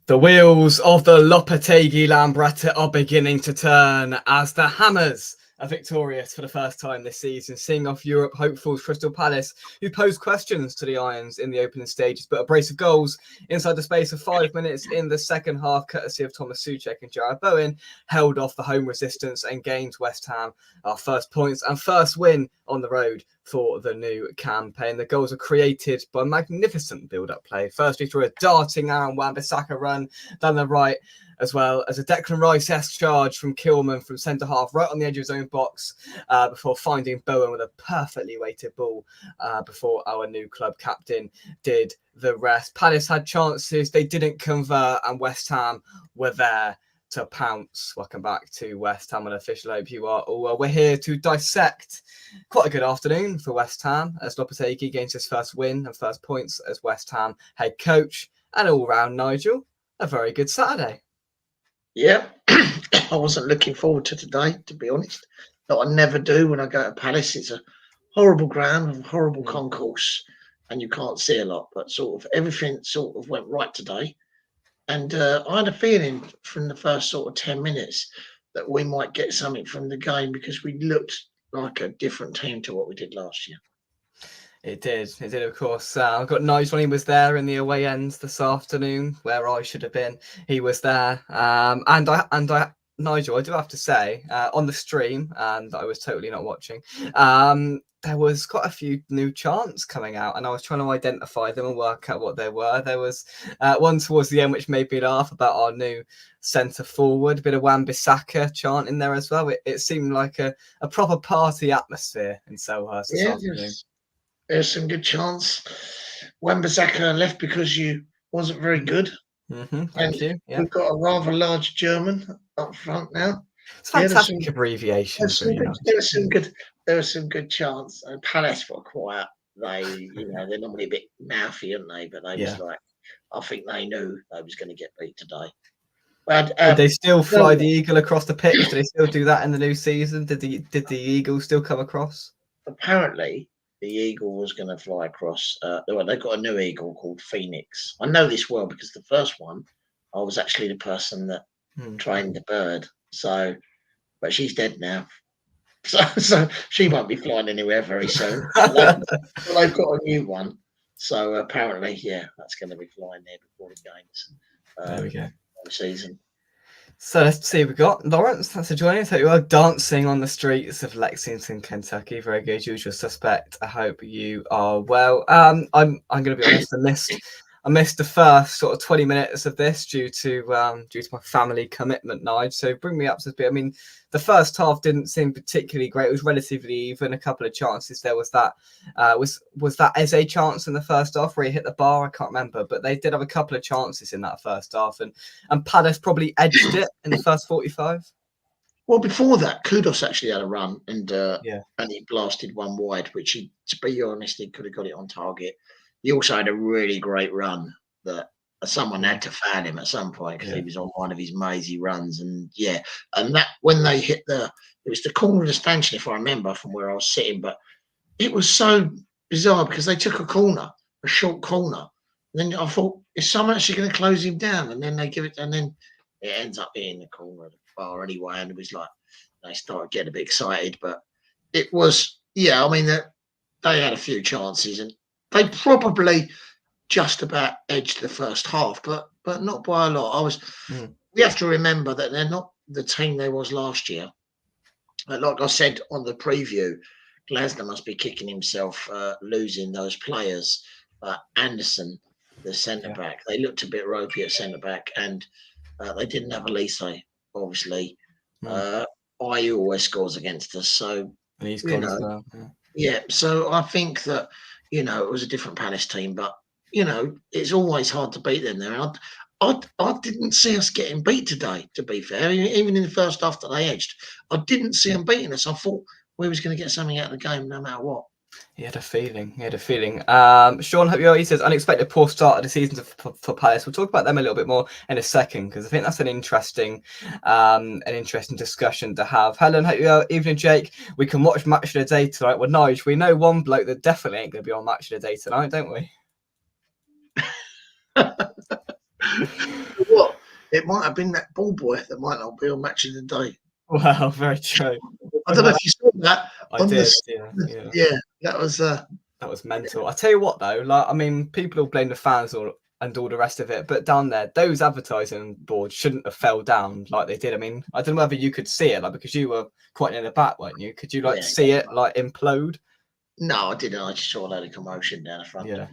The wheels of the Lopetegui Lambretta are beginning to turn as the Hammers are victorious for the first time this season, seeing off Europe hopefuls Crystal Palace, who posed questions to the Irons in the opening stages, but a brace of goals inside the space of 5 minutes in the second half, courtesy of Thomas Soucek and Jared Bowen, held off the home resistance and gained West Ham our first points and first win on the road for the new campaign. The goals are created by magnificent build-up play, firstly through a darting Aaron Wan-Bissaka run down the right, as well as a Declan Rice-esque charge from Kilman from centre-half right on the edge of his own box before finding Bowen with a perfectly weighted ball before our new club captain did the rest. Palace had chances, they didn't convert, and West Ham were there to pounce. Welcome back to West Ham Unofficial. I hope you are all well. We're here to dissect quite a good afternoon for West Ham as Lopetegui gains his first win and first points as West Ham head coach, and all round, Nigel, a very good Saturday. Yeah, I wasn't looking forward to today, to be honest. But I never do when I go to Palace. It's a horrible ground with a horrible concourse, and you can't see a lot. But sort of everything sort of went right today. And I had a feeling from the first sort of 10 minutes that we might get something from the game because we looked like a different team to what we did last year. It did, of course. I've got Nigel, he was there in the away ends this afternoon, where I should have been. He was there. Nigel, I do have to say, on the stream, and I was totally not watching, there was quite a few new chants coming out, and I was trying to identify them and work out what they were. There was one towards the end which made me laugh about our new centre forward, a bit of Wan-Bissaka chant in there as well. It seemed like a proper party atmosphere in Selhurst this afternoon. There's some good chance. Wan-Bissaka left because you wasn't very good. Thank you. Yeah. We've got a rather large German up front now. It's a fantastic abbreviation. There were some good chants. And Palace were quiet. They're normally a bit mouthy, aren't they? But they was like, I think they knew they was going to get beat today. But, did they still fly the eagle across the pitch? Do they still do that in the new season? Did the eagle still come across? Apparently, the eagle was going to fly across. They've got a new eagle called Phoenix. I know this well because the first one, I was actually the person that trained the bird. So, but she's dead now. So she won't be flying anywhere very soon. They've got a new one. So apparently, that's going to be flying there before the games. There we go. Season. So let's see, we've got Lawrence. Thanks for joining us. Hope you are dancing on the streets of Lexington, Kentucky. Very good, usual suspect. I hope you are well. I'm going to be honest. I missed the first sort of 20 minutes of this due to my family commitment, Nige. So bring me up to speed. I mean, the first half didn't seem particularly great. It was relatively even. A couple of chances. There was that was that Eze chance in the first half where he hit the bar. I can't remember, but they did have a couple of chances in that first half, and Palace probably edged it in the first 45. Well, before that, Kudos actually had a run and he blasted one wide, which he, to be honest, he could have got it on target. He also had a really great run that someone had to foul him at some point because he was on one of his mazy runs. And that when they hit it was the corner of the stanchion, if I remember from where I was sitting, but it was so bizarre because they took a short corner. And then I thought, is someone actually going to close him down? And then they give it, and then it ends up being the corner of the bar anyway. And it was like, they started getting a bit excited, but it was, I mean, they had a few chances and they probably just about edged the first half, but not by a lot. We have to remember that they're not the team they was last year. Like I said on the preview, Glasner must be kicking himself losing those players. Anderson, the centre back, they looked a bit ropey at centre back, and they didn't have Elise, obviously. Ayew always scores against us, so and he's gone as well. So I think that it was a different Palace team, but it's always hard to beat them there. And I didn't see us getting beat today, to be fair. Even in the first half that they edged, I didn't see them beating us. I thought we was going to get something out of the game no matter what. He had a feeling. Sean, hope you are. He says, unexpected poor start of the season for Palace. We'll talk about them a little bit more in a second because I think that's an interesting discussion to have. Helen, hope you are. Evening, Jake. We can watch Match of the Day tonight. Well, Nige, we know one bloke that definitely ain't going to be on Match of the Day tonight, don't we? What? It might have been that ball boy that might not be on Match of the Day. Wow, very true. I don't know if you saw that. I did, yeah. Yeah, that was That was mental. I tell you what, though, like I mean, people will blame the fans and all the rest of it, but down there, those advertising boards shouldn't have fell down like they did. I mean, I don't know whether you could see it, like because you were quite in the back, weren't you? Could you see it like implode? No, I didn't. I just saw a load of commotion down the front. Yeah.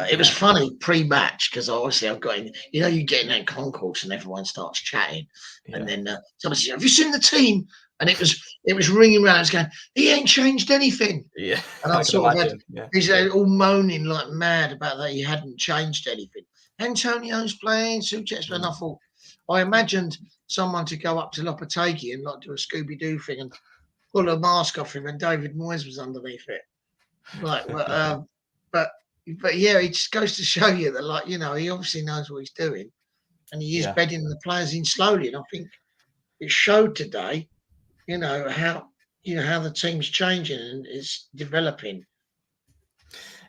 It was funny pre-match because obviously I've got in. You know, you get in that concourse and everyone starts chatting, and then someone says, "Have you seen the team?" And it was ringing around. It's going, "He ain't changed anything." Yeah, and I sort of had he's all moaning like mad about that he hadn't changed anything. Antonio's playing, Soucek's playing. I thought, I imagined someone to go up to Lopetegui and like do a Scooby Doo thing and pull a mask off him, and David Moyes was underneath it. Like, but yeah, it just goes to show you that, like, you know, he obviously knows what he's doing, and he is bedding the players in slowly. And I think it showed today, you know, how the team's changing and it's developing.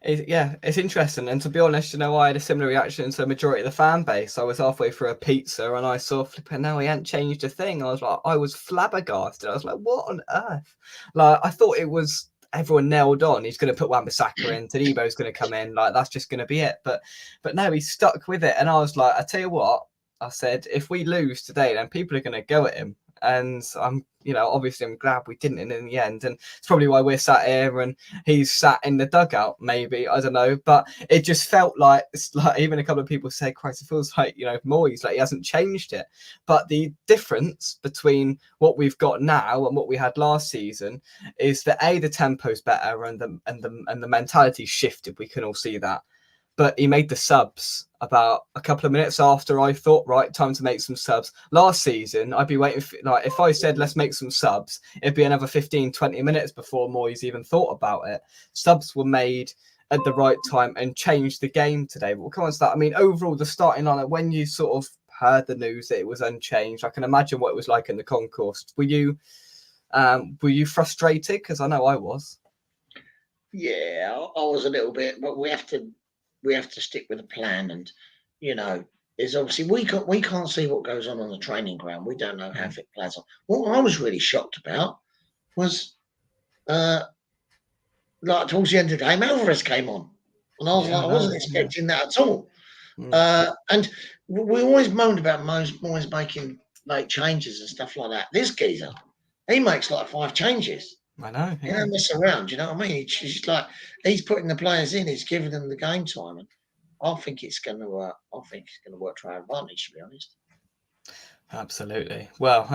It's interesting. And to be honest, you know, I had a similar reaction to the majority of the fan base. I was halfway through a pizza and I saw flipping now he hadn't changed a thing. I was flabbergasted. I was like, what on earth? Like, I thought it was everyone nailed on. He's going to put Wan-Bissaka in, Tadebo's going to come in, like that's just going to be it. But no, he stuck with it. And I was like, I tell you what, I said, if we lose today, then people are going to go at him. And I'm, you know, obviously I'm glad we didn't in the end. And it's probably why we're sat here and he's sat in the dugout, maybe, I don't know. But it just felt like, it's like even a couple of people say, Christ, it feels like, you know, Moyes, like he hasn't changed it. But the difference between what we've got now and what we had last season is that the tempo's better and the mentality shifted. We can all see that. But he made the subs about a couple of minutes after I thought, right, time to make some subs. Last season, I'd be waiting for, like, if I said, let's make some subs, it'd be another 15, 20 minutes before Moyes even thought about it. Subs were made at the right time and changed the game today. But we'll come on to that. I mean, overall, the starting lineup, when you sort of heard the news that it was unchanged, I can imagine what it was like in the concourse. Were you frustrated? Because I know I was. Yeah, I was a little bit, but we have to stick with a plan, and you know, is obviously we can't see what goes on the training ground. We don't know how fit players are. What I was really shocked about was, like towards the end of the game, Alvarez came on, and I was like, I wasn't expecting that at all. And we always moaned about Moyes making late changes and stuff like that. This geezer, he makes like 5 changes. I know. He don't mess around, you know what I mean? He's like, he's putting the players in, he's giving them the game time, and I think it's going to work to our advantage, to be honest. Absolutely. Well,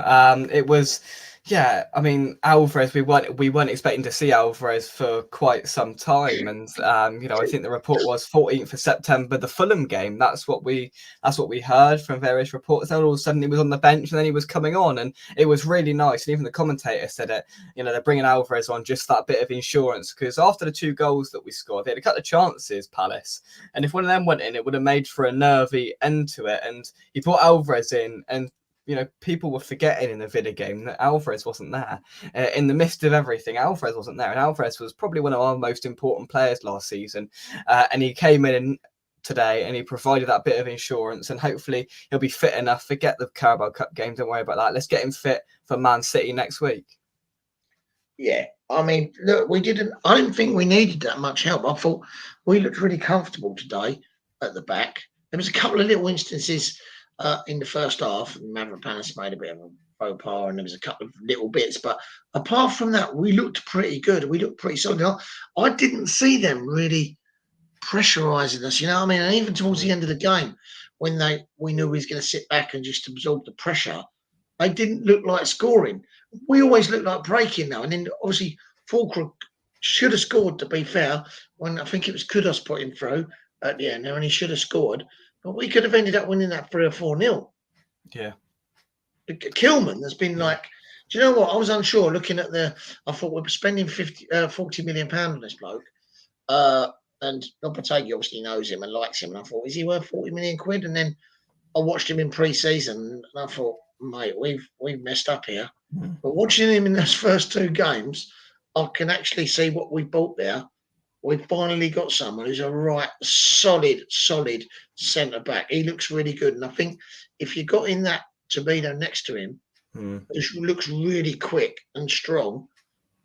it was, yeah. I mean, Alvarez. We weren't expecting to see Alvarez for quite some time, and you know, I think the report was 14th of September, the Fulham game. That's what we heard from various reports. And all of a sudden, he was on the bench, and then he was coming on, and it was really nice. And even the commentator said it. You know, they're bringing Alvarez on just that bit of insurance, because after the 2 goals that we scored, they had a couple of chances, Palace, and if one of them went in, it would have made for a nervy end to it. And he brought Alvarez in, and you know, people were forgetting in the Villa game that Alvarez wasn't there. In the midst of everything, Alvarez wasn't there. And Alvarez was probably one of our most important players last season. And he came in today and he provided that bit of insurance. And hopefully he'll be fit enough. Forget the Carabao Cup game. Don't worry about that. Let's get him fit for Man City next week. Yeah. I mean, look, I didn't think we needed that much help. I thought we looked really comfortable today at the back. There was a couple of little instances in the first half, Mavropanos made a bit of a faux pas, and there was a couple of little bits. But apart from that, we looked pretty good. We looked pretty solid. I didn't see them really pressurising us, you know what I mean? And even towards the end of the game, when we knew we was going to sit back and just absorb the pressure, they didn't look like scoring. We always looked like breaking now. And then obviously Fulcrum should have scored, to be fair, when I think it was Kudos put him through at the end there, and he should have scored. But we could have ended up winning that 3 or 4-0. Yeah. Kilman has been like, do you know what? I was unsure looking at I thought we were spending 40 million pounds on this bloke. And Lopetegui obviously knows him and likes him. And I thought, is he worth 40 million quid? And then I watched him in pre-season and I thought, mate, we've messed up here. But watching him in those first 2 games, I can actually see what we bought there we've finally got someone who's a right, solid centre back. He looks really good. And I think if you got in that Toledo next to him, who looks really quick and strong,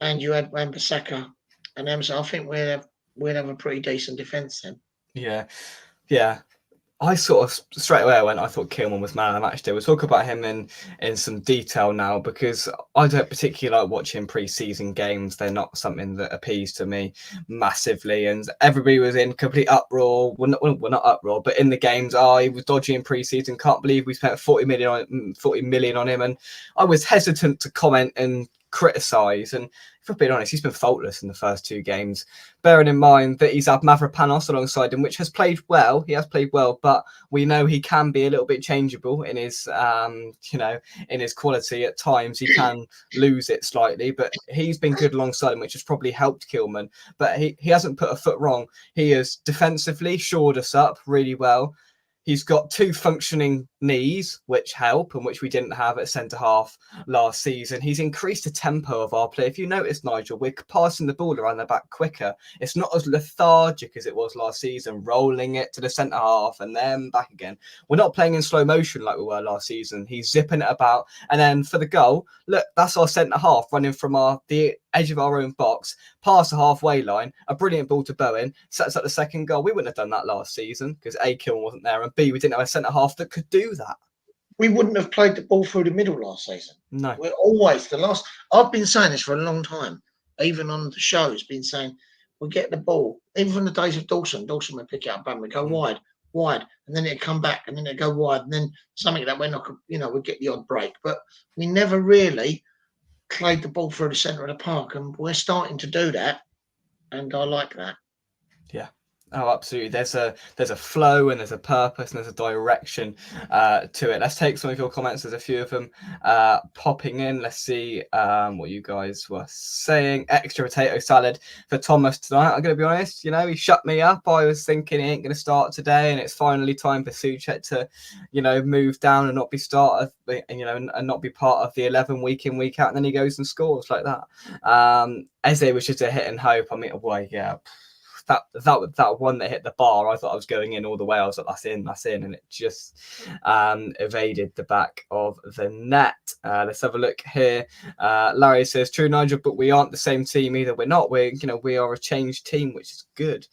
and you had Wan-Bissaka and Emerson, I think we'd have a pretty decent defence then. Yeah. I sort of straight away I thought Kilman was man of the match day. We'll talk about him in some detail now, because I don't particularly like watching pre-season games. They're not something that appeals to me massively. And everybody was in complete uproar. Well, not uproar, but in the games, he was dodgy in pre-season. Can't believe we spent 40 million on him. And I was hesitant to comment and criticise. And if I'm being honest, he's been faultless in the first 2 games, bearing in mind that he's had Mavropanos alongside him, which has played well. He has played well, but we know he can be a little bit changeable in his, in his quality. At times he can lose it slightly, but he's been good alongside him, which has probably helped Kilman. But he hasn't put a foot wrong. He has defensively shored us up really well. He's got 2 functioning knees, which help, and which we didn't have at centre-half last season. He's increased the tempo of our play. If you notice, Nigel, we're passing the ball around the back quicker. It's not as lethargic as it was last season, rolling it to the centre-half and then back again. We're not playing in slow motion like we were last season. He's zipping it about. And then for the goal, look, that's our centre-half running from the edge of our own box, past the halfway line, a brilliant ball to Bowen, sets up the second goal. We wouldn't have done that last season because A, Kilman wasn't there, and B, we didn't have a centre-half that could do that. We wouldn't have played the ball through the middle last season. No. We're always I've been saying this for a long time, even on the shows, been saying we get the ball, even from the days of Dawson would pick it up and we go wide, and then it'd come back, and then it'd go wide, and then something that we're not, we'd get the odd break. But we never really played the ball through the centre of the park, and we're starting to do that, and I like that. Yeah. Oh, absolutely. There's a flow and there's a purpose and there's a direction to it. Let's take some of your comments. There's a few of them popping in. Let's see what you guys were saying. Extra potato salad for Thomas tonight. I'm going to be honest, he shut me up. I was thinking he ain't going to start today, and it's finally time for Soucek to, move down and not be and not be part of the 11 week in, week out. And then he goes and scores like that. Eze was just a hit and hope. I mean, well, yeah. That one that hit the bar, I thought I was going in all the way. I was like, that's in, and it just evaded the back of the net. Let's have a look here. Larry says, true, Nigel, but we aren't the same team either. We're not. We are a changed team, which is good.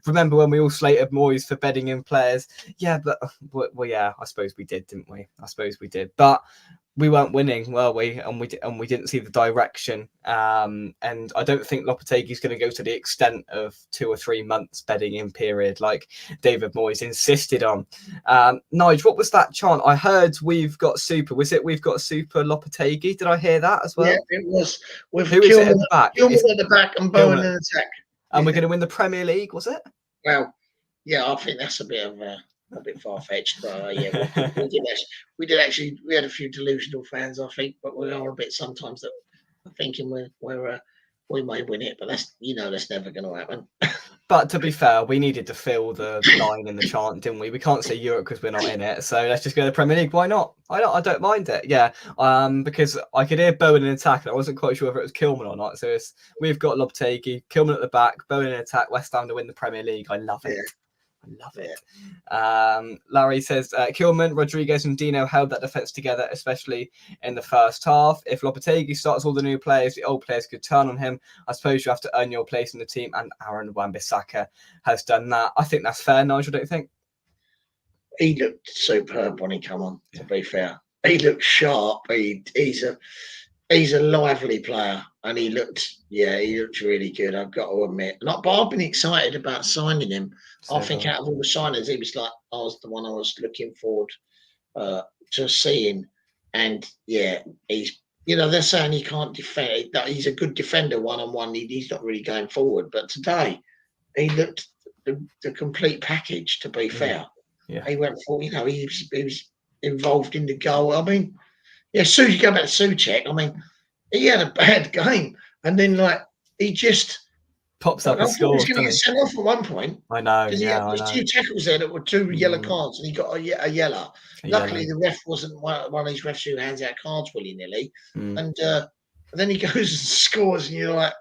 Remember when we all slated Moyes for bedding in players? Yeah, but yeah, I suppose we did, didn't we? I suppose we did, but we weren't winning, were we? And we didn't see the direction. And I don't think Lopetegui's going to go to the extent of 2 or 3 months bedding in period like David Moyes insisted on. Nigel, what was that chant? I heard we've got super. Was it we've got super Lopetegui? Did I hear that as well? Yeah, it was. With who is it at the back? Kilman at the back and Bowen in attack. And we're going to win the Premier League, was it? Well, yeah, I think that's a bit far-fetched, but yeah, we did actually. We had a few delusional fans, I think, but we are a bit sometimes that are thinking we may win it, but that's never going to happen. But to be fair, we needed to fill the line in the chant, didn't we? We can't say Europe because we're not in it, so let's just go to the Premier League. Why not? I don't mind it. Yeah, because I could hear Bowen in attack, and I wasn't quite sure whether it was Kilman or not. So we've got Lopetegui, Kilman at the back, Bowen in attack, West Ham to win the Premier League. I love it. I love it. Larry says, Kilman, Rodriguez and Dino held that defence together, especially in the first half. If Lopetegui starts all the new players, the old players could turn on him. I suppose you have to earn your place in the team, and Aaron Wan-Bissaka has done that. I think that's fair, Nigel, don't you think? He looked superb when he come on, to be fair. He looked sharp. He's a lively player, and he looked really good, I've got to admit. But I've been excited about signing him. I think out of all the signers, he was the one I was looking forward to seeing. And yeah, they're saying he can't defend. That he's a good defender one-on-one. He's not really going forward. But today, he looked the complete package. To be fair, he went for. He was involved in the goal. I mean. Yeah, you go back to Soucek. I mean, he had a bad game, and then he just pops up and scores. He was going to get sent off at one point. I know. Because he had those 2 tackles there that were 2 yellow cards, and he got a yellow. Luckily, the ref wasn't one of these refs who hands out cards willy nilly, and then he goes and scores, and you're like,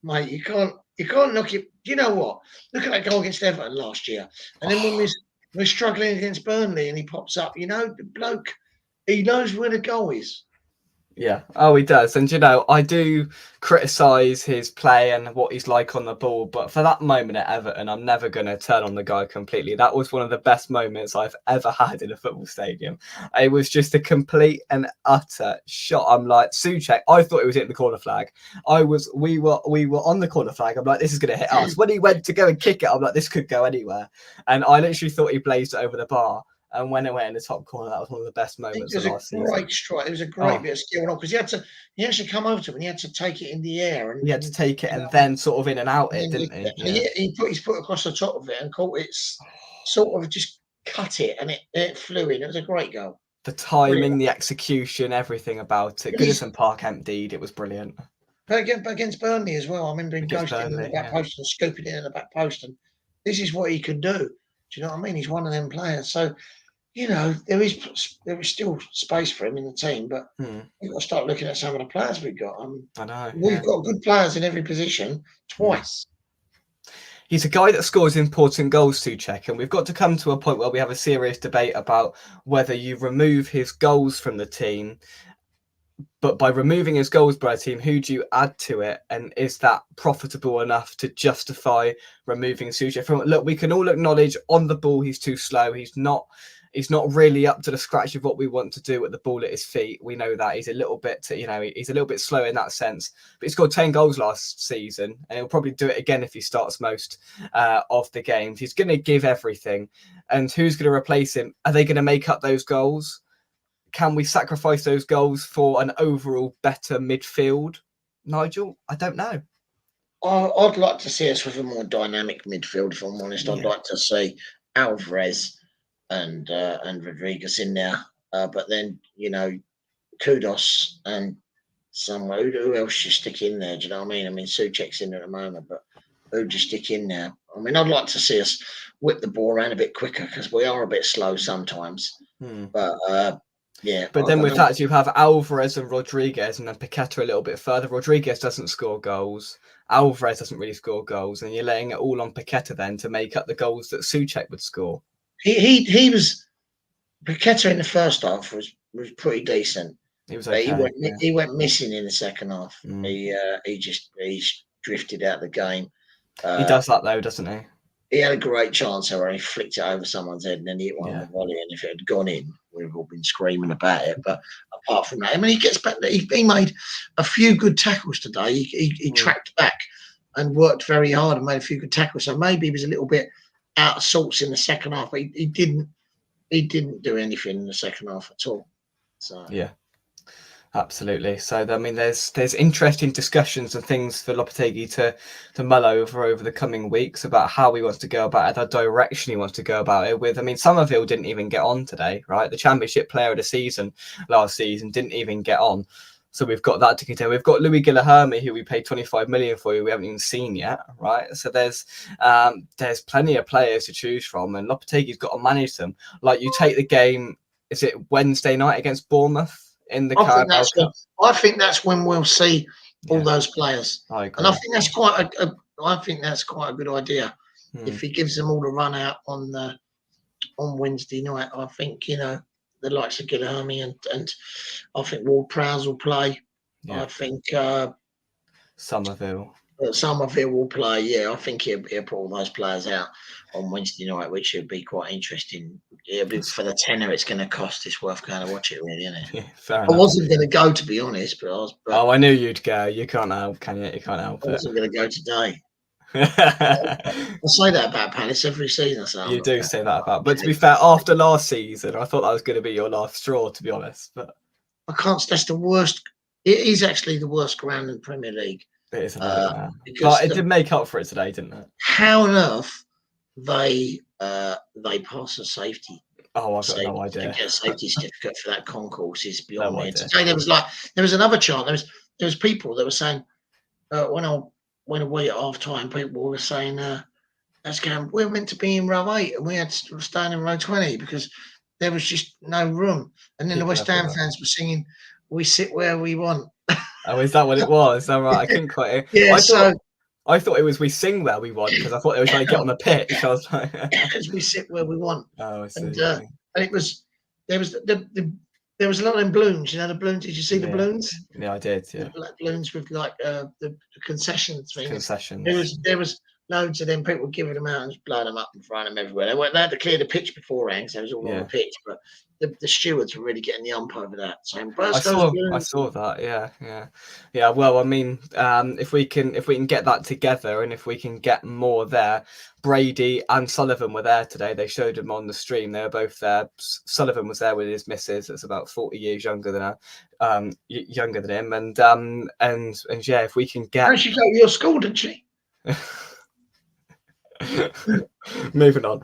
mate. You can't knock it. Do you know what? Look at that goal against Everton last year, and then when we're struggling against Burnley, and he pops up. You know, the bloke, he knows where the goal is. Yeah. Oh, he does. And, I do criticise his play and what he's like on the ball. But for that moment at Everton, I'm never going to turn on the guy completely. That was one of the best moments I've ever had in a football stadium. It was just a complete and utter shot. I'm like, Soucek, I thought it was hitting the corner flag. We were on the corner flag. I'm like, this is going to hit us. When he went to go and kick it, I'm like, this could go anywhere. And I literally thought he blazed it over the bar. And when it went in the top corner, that was one of the best moments of last season. It was a great strike. It was a great bit of skill, because he actually come over to him and he had to take it in the air. And he had to take it and then sort of in and out it, didn't he? Yeah. He put his foot across the top of it and caught it, sort of just cut it, and it flew in. It was a great goal. The timing, the execution, everything about it. Goodison Park emptied. It was brilliant. But against Burnley as well. I remember him ghosting in the back post and scooping it in the back post. And this is what he can do. Do you know what I mean? He's one of them players. So, there is still space for him in the team, but we've got to start looking at some of the players we've got. I know. We've got good players in every position twice. He's a guy that scores important goals, Soucek, and we've got to come to a point where we have a serious debate about whether you remove his goals from the team. But by removing his goals by a team, who do you add to it? And is that profitable enough to justify removing Soucek? Look, we can all acknowledge on the ball he's too slow. He's not really up to the scratch of what we want to do at the ball at his feet. We know that he's a little bit, he's a little bit slow in that sense. But he scored 10 goals last season, and he'll probably do it again if he starts most of the games. He's going to give everything. And who's going to replace him? Are they going to make up those goals? Can we sacrifice those goals for an overall better midfield, Nigel? I don't know. I'd like to see us with a more dynamic midfield, if I'm honest. I'd like to see Alvarez and Rodriguez in there, but then Kudos and someone who else you stick in there? Do you know what I mean? I mean, Soucek's in there at the moment, but who do you stick in there? I mean, I'd like to see us whip the ball around a bit quicker, because we are a bit slow sometimes. But yeah. But then with that, you have Alvarez and Rodriguez, and then Paqueta a little bit further. Rodriguez doesn't score goals. Alvarez doesn't really score goals, and you're laying it all on Paqueta then to make up the goals that Soucek would score. He was Paqueta in the first half was pretty decent. He was okay. He went missing in the second half. He drifted out of the game. He does that though, doesn't he? He had a great chance where he flicked it over someone's head and then he hit one on the volley. And if it had gone in, we've all been screaming about it. But apart from that, I mean, he gets back. He made a few good tackles today. He tracked back and worked very hard and made a few good tackles. So maybe he was a little bit out of sorts in the second half. But he didn't do anything in the second half at all. So yeah. Absolutely. So, I mean, there's interesting discussions and things for Lopetegui to mull over the coming weeks about how he wants to go about it, the direction he wants to go about it with. I mean, Somerville didn't even get on today, right? The Championship Player of the Season last season didn't even get on. So we've got that to contend. We've got Louis Guilherme, who we paid 25 million for, who we haven't even seen yet, right? So there's plenty of players to choose from, and Lopetegui's got to manage them. Like, you take the game, is it Wednesday night against Bournemouth? In the I think that's when we'll see all those players. I agree. And I think that's quite a good idea. If he gives them all a run out on Wednesday night, I think the likes of Guilherme and I think Ward-Prowse will play. Yeah. I think Somerville will play. Yeah, I think he'll put all those players out on Wednesday night, which would be quite interesting. Yeah, but for the tenner it's going to cost, it's worth going to watch it, really, isn't it? Yeah, fair enough. I wasn't going to go, to be honest, but I knew you'd go. You can't help, can you? You can't help it. I wasn't going to go today. I say that about Palace every season. So you do say that about, but to be fair, after last season, I thought that was going to be your last straw, to be honest. But I can't. That's the worst. It is actually the worst ground in the Premier League. It is, but it did make up for it today, didn't it? How on earth they pass a safety? Oh, I've got no idea. To get a safety certificate for that concourse is beyond me. Today there was another chant. There was people that were saying when I went away at half time, people were saying we're meant to be in row 8 and we had to stand in row 20 because there was just no room. And then the West Ham fans were singing, "We sit where we want." Oh, is that what it was? All right, I couldn't quite. Yeah, I thought it was we sing where we want, because I thought it was like get on the pitch. I was like, as we sit where we want. oh, I see. And it was there was there was a lot of them balloons. You know the balloons. Did you see the balloons? Yeah, I did. Yeah, the black balloons with like the concession thing. Concessions. There was loads of them people giving them out and just blowing them up and throwing them everywhere. They had to clear the pitch beforehand, so it was all on the pitch. But the stewards were really getting the ump over that. So I saw that. Yeah. Well, I mean, if we can get that together, and if we can get more there. Brady and Sullivan were there today. They showed them on the stream. They were both there. Sullivan was there with his missus. That's about 40 years younger than her, younger than him. And yeah, if we can get. She go to your school, didn't she? Moving on.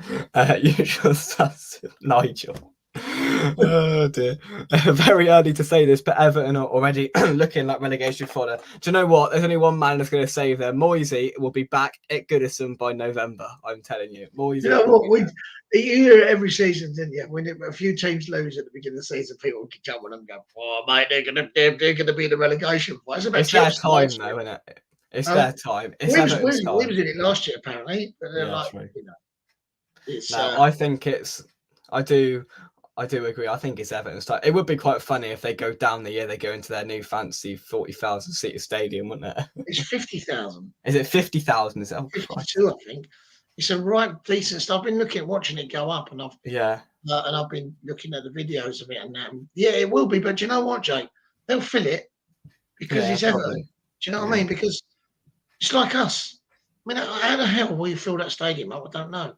Usual stuff, Nigel. Oh dear. Very early to say this, but Everton are already looking like relegation fodder. Do you know what? There's only one man that's going to save them. Moisey will be back at Goodison by November. I'm telling you. Moisey. You know what? You hear it every season, didn't you? When a few teams lose at the beginning of the season, people come on and go, "Oh, mate, they're going to be in the relegation fight." It's their time, though, isn't it? It's their time. It's Everton's time. We was in it last year, apparently. But they're I think it's. I do agree. I think it's Everton's time. It would be quite funny if they go down the year they go into their new fancy 40,000 seater stadium, wouldn't it? It's 50,000. Is it 50,000? Is it 52? I think it's a right decent stuff. I've been watching it go up, and I've been looking at the videos of it and that. Yeah, it will be. But do you know what, Jake? They'll fill it because it's Everton. Do you know what I mean? Because it's like us. I mean, how the hell will you fill that stadium up? I don't know.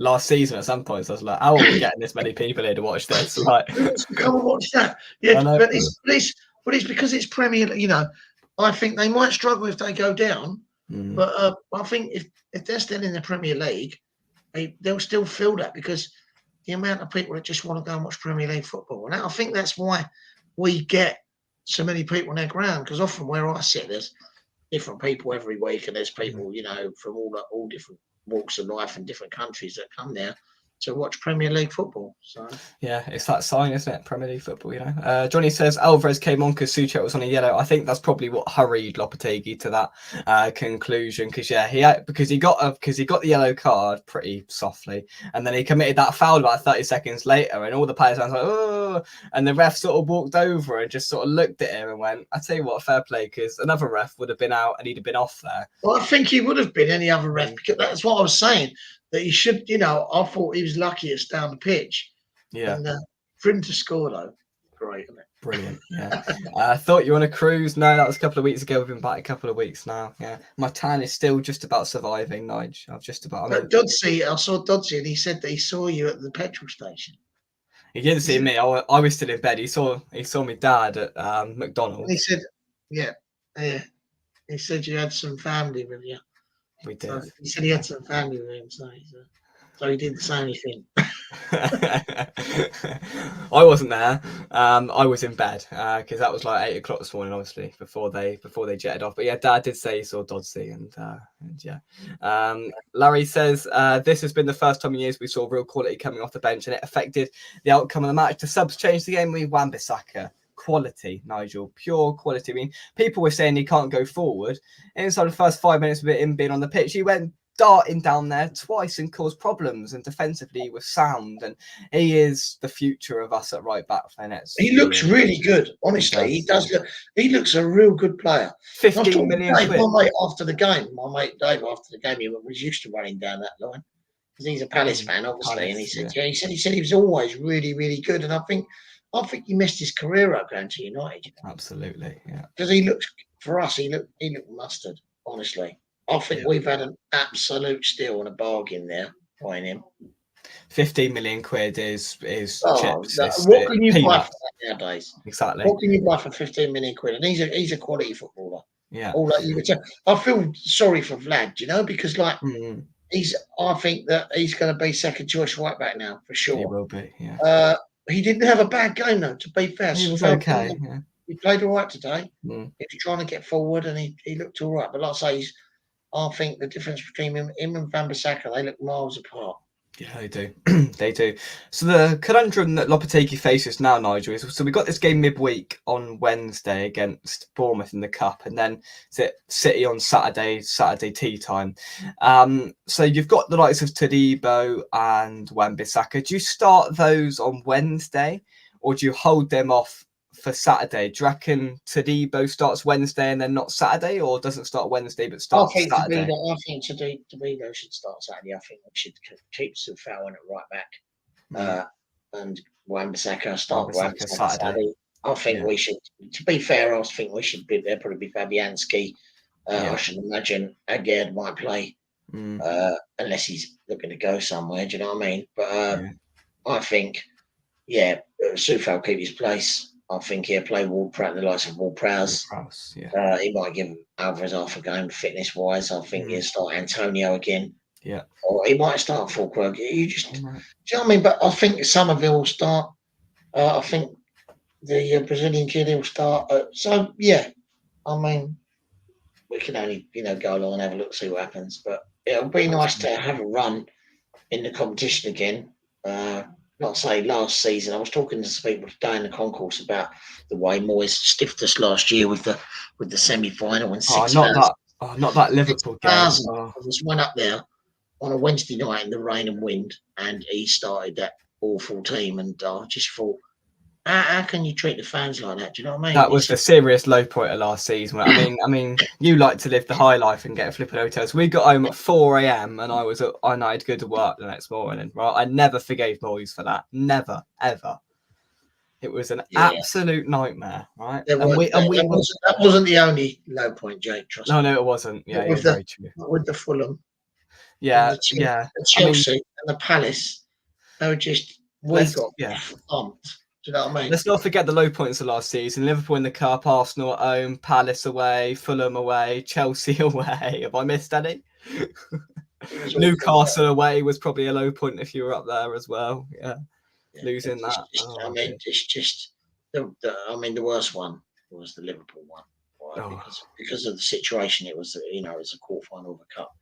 Last season at some points I was like, how are we getting this many people here to watch this? Like, come and watch that. Yeah, but it's because it's Premier. You know, I think they might struggle if they go down, but I think if they're still in the Premier League, they'll still fill that because the amount of people that just want to go and watch Premier League football, and I think that's why we get so many people on their ground. Because often where I sit, there's different people every week, and there's people from all different walks of life in different countries that come there to watch Premier League football. So yeah, it's that sign, isn't it? Premier League football, Johnny says Alvarez came on because Soucek was on a yellow. I think that's probably what hurried Lopetegui to that conclusion, because he got the yellow card pretty softly, and then he committed that foul about 30 seconds later, and all the players were like, oh, and the ref sort of walked over and just sort of looked at him and went, I tell you what, fair play, because another ref would have been out and he'd have been off there. Well, I think he would have been any other ref, because that's what I was saying. That he should, I thought he was luckiest down the pitch. Yeah. And for him to score, though, great, isn't it? Brilliant. Yeah. I thought you were on a cruise. No, that was a couple of weeks ago. We've been back a couple of weeks now. Yeah. My tan is still just about surviving, Nigel. I saw Dodsey, and he said that he saw you at the petrol station. He didn't see me. I was still in bed. He saw my dad at McDonald's. And he said, yeah. He said you had some family with you. We did. So he said he had some family with him, so he didn't say anything. I wasn't there. I was in bed because that was like 8 o'clock this morning, obviously, before they jetted off. But yeah, Dad did say he saw Dodsey, and yeah. Larry says this has been the first time in years we saw real quality coming off the bench, and it affected the outcome of the match. The subs changed the game with Wan-Bissaka. Quality, Nigel, pure quality. I mean, people were saying he can't go forward. Inside the first 5 minutes of him being on the pitch, he went darting down there twice and caused problems. And defensively, he was sound. And he is the future of us at right back for the next. He looks really good. Honestly, he does. He looks a real good player. 15 million quid. My mate after the game, he was used to running down that line because he's a Palace fan, obviously. And he said, he said he was always really, really good. And I think he missed his career up going to United. Absolutely, yeah. Because he looked mustard, honestly. I think we've had an absolute steal and a bargain there buying him. 15 million quid is chips. What can you buy for that nowadays? Exactly. What can you buy for 15 million quid? And he's a quality footballer. Yeah. All that you could tell. I feel sorry for Vlad, because I think that he's going to be second choice right back now for sure. He will be, yeah. He didn't have a bad game, though, to be fair. He was okay. Yeah. He played all right today. He was trying to get forward, and he looked all right. But like I say, I think the difference between him and Wan-Bissaka, they look miles apart. Yeah, they do. They do. So the conundrum that Lopetegui faces now, Nigel, is so we got this game midweek on Wednesday against Bournemouth in the Cup, and then City on Saturday tea time. So you've got the likes of Todibo and Wan-Bissaka. Do you start those on Wednesday, or do you hold them off for Saturday? Do you reckon Todibo starts Wednesday and then not Saturday, or doesn't start Wednesday but starts Saturday? I think Todibo should start Saturday. I think we should keep Soucek at right back, and Wan-Bissaka start Saturday. I think we should. To be fair, I think we should be there. Probably be Fabianski. I should imagine Agard might play, unless he's looking to go somewhere. Do you know what I mean? But I think, Soucek will keep his place. I think he'll play the likes of Ward-Prowse. He might give Alvarez half a game fitness-wise. I think he'll start Antonio again. Yeah. Or he might start Fulquerque. Do you know what I mean? But I think Somerville will start. I think the Brazilian kid will start. I mean, we can only, go along and have a look, see what happens. But it'll be nice to have a run in the competition again. Not say last season. I was talking to some people today in the concourse about the way Moyes stiffed us last year with the semi-final and 6,000. Not that Liverpool game. I just went up there on a Wednesday night in the rain and wind, and he started that awful team, and I just thought, how can you treat the fans like that? Do you know what I mean? That was the serious low point of last season. I mean, you like to live the high life and get flipping hotels. We got home at 4 a.m. and I had to go to work the next morning. Right, I never forgave Moyes for that. Never, ever. It was an absolute nightmare, right? That wasn't the only low point, Jake. Trust me. No, it wasn't. Yeah, with very true. With the Fulham, the Chelsea and the Palace, they were just pumped. Do you know what I mean? Let's not forget the low points of last season. Liverpool in the Cup, Arsenal at home, Palace away, Fulham away, Chelsea away. Have I missed any? Newcastle away was probably a low point if you were up there as well. Losing that. It's just the worst one was the Liverpool one. Right? Because of the situation, it was it was a quarter-final of a cup.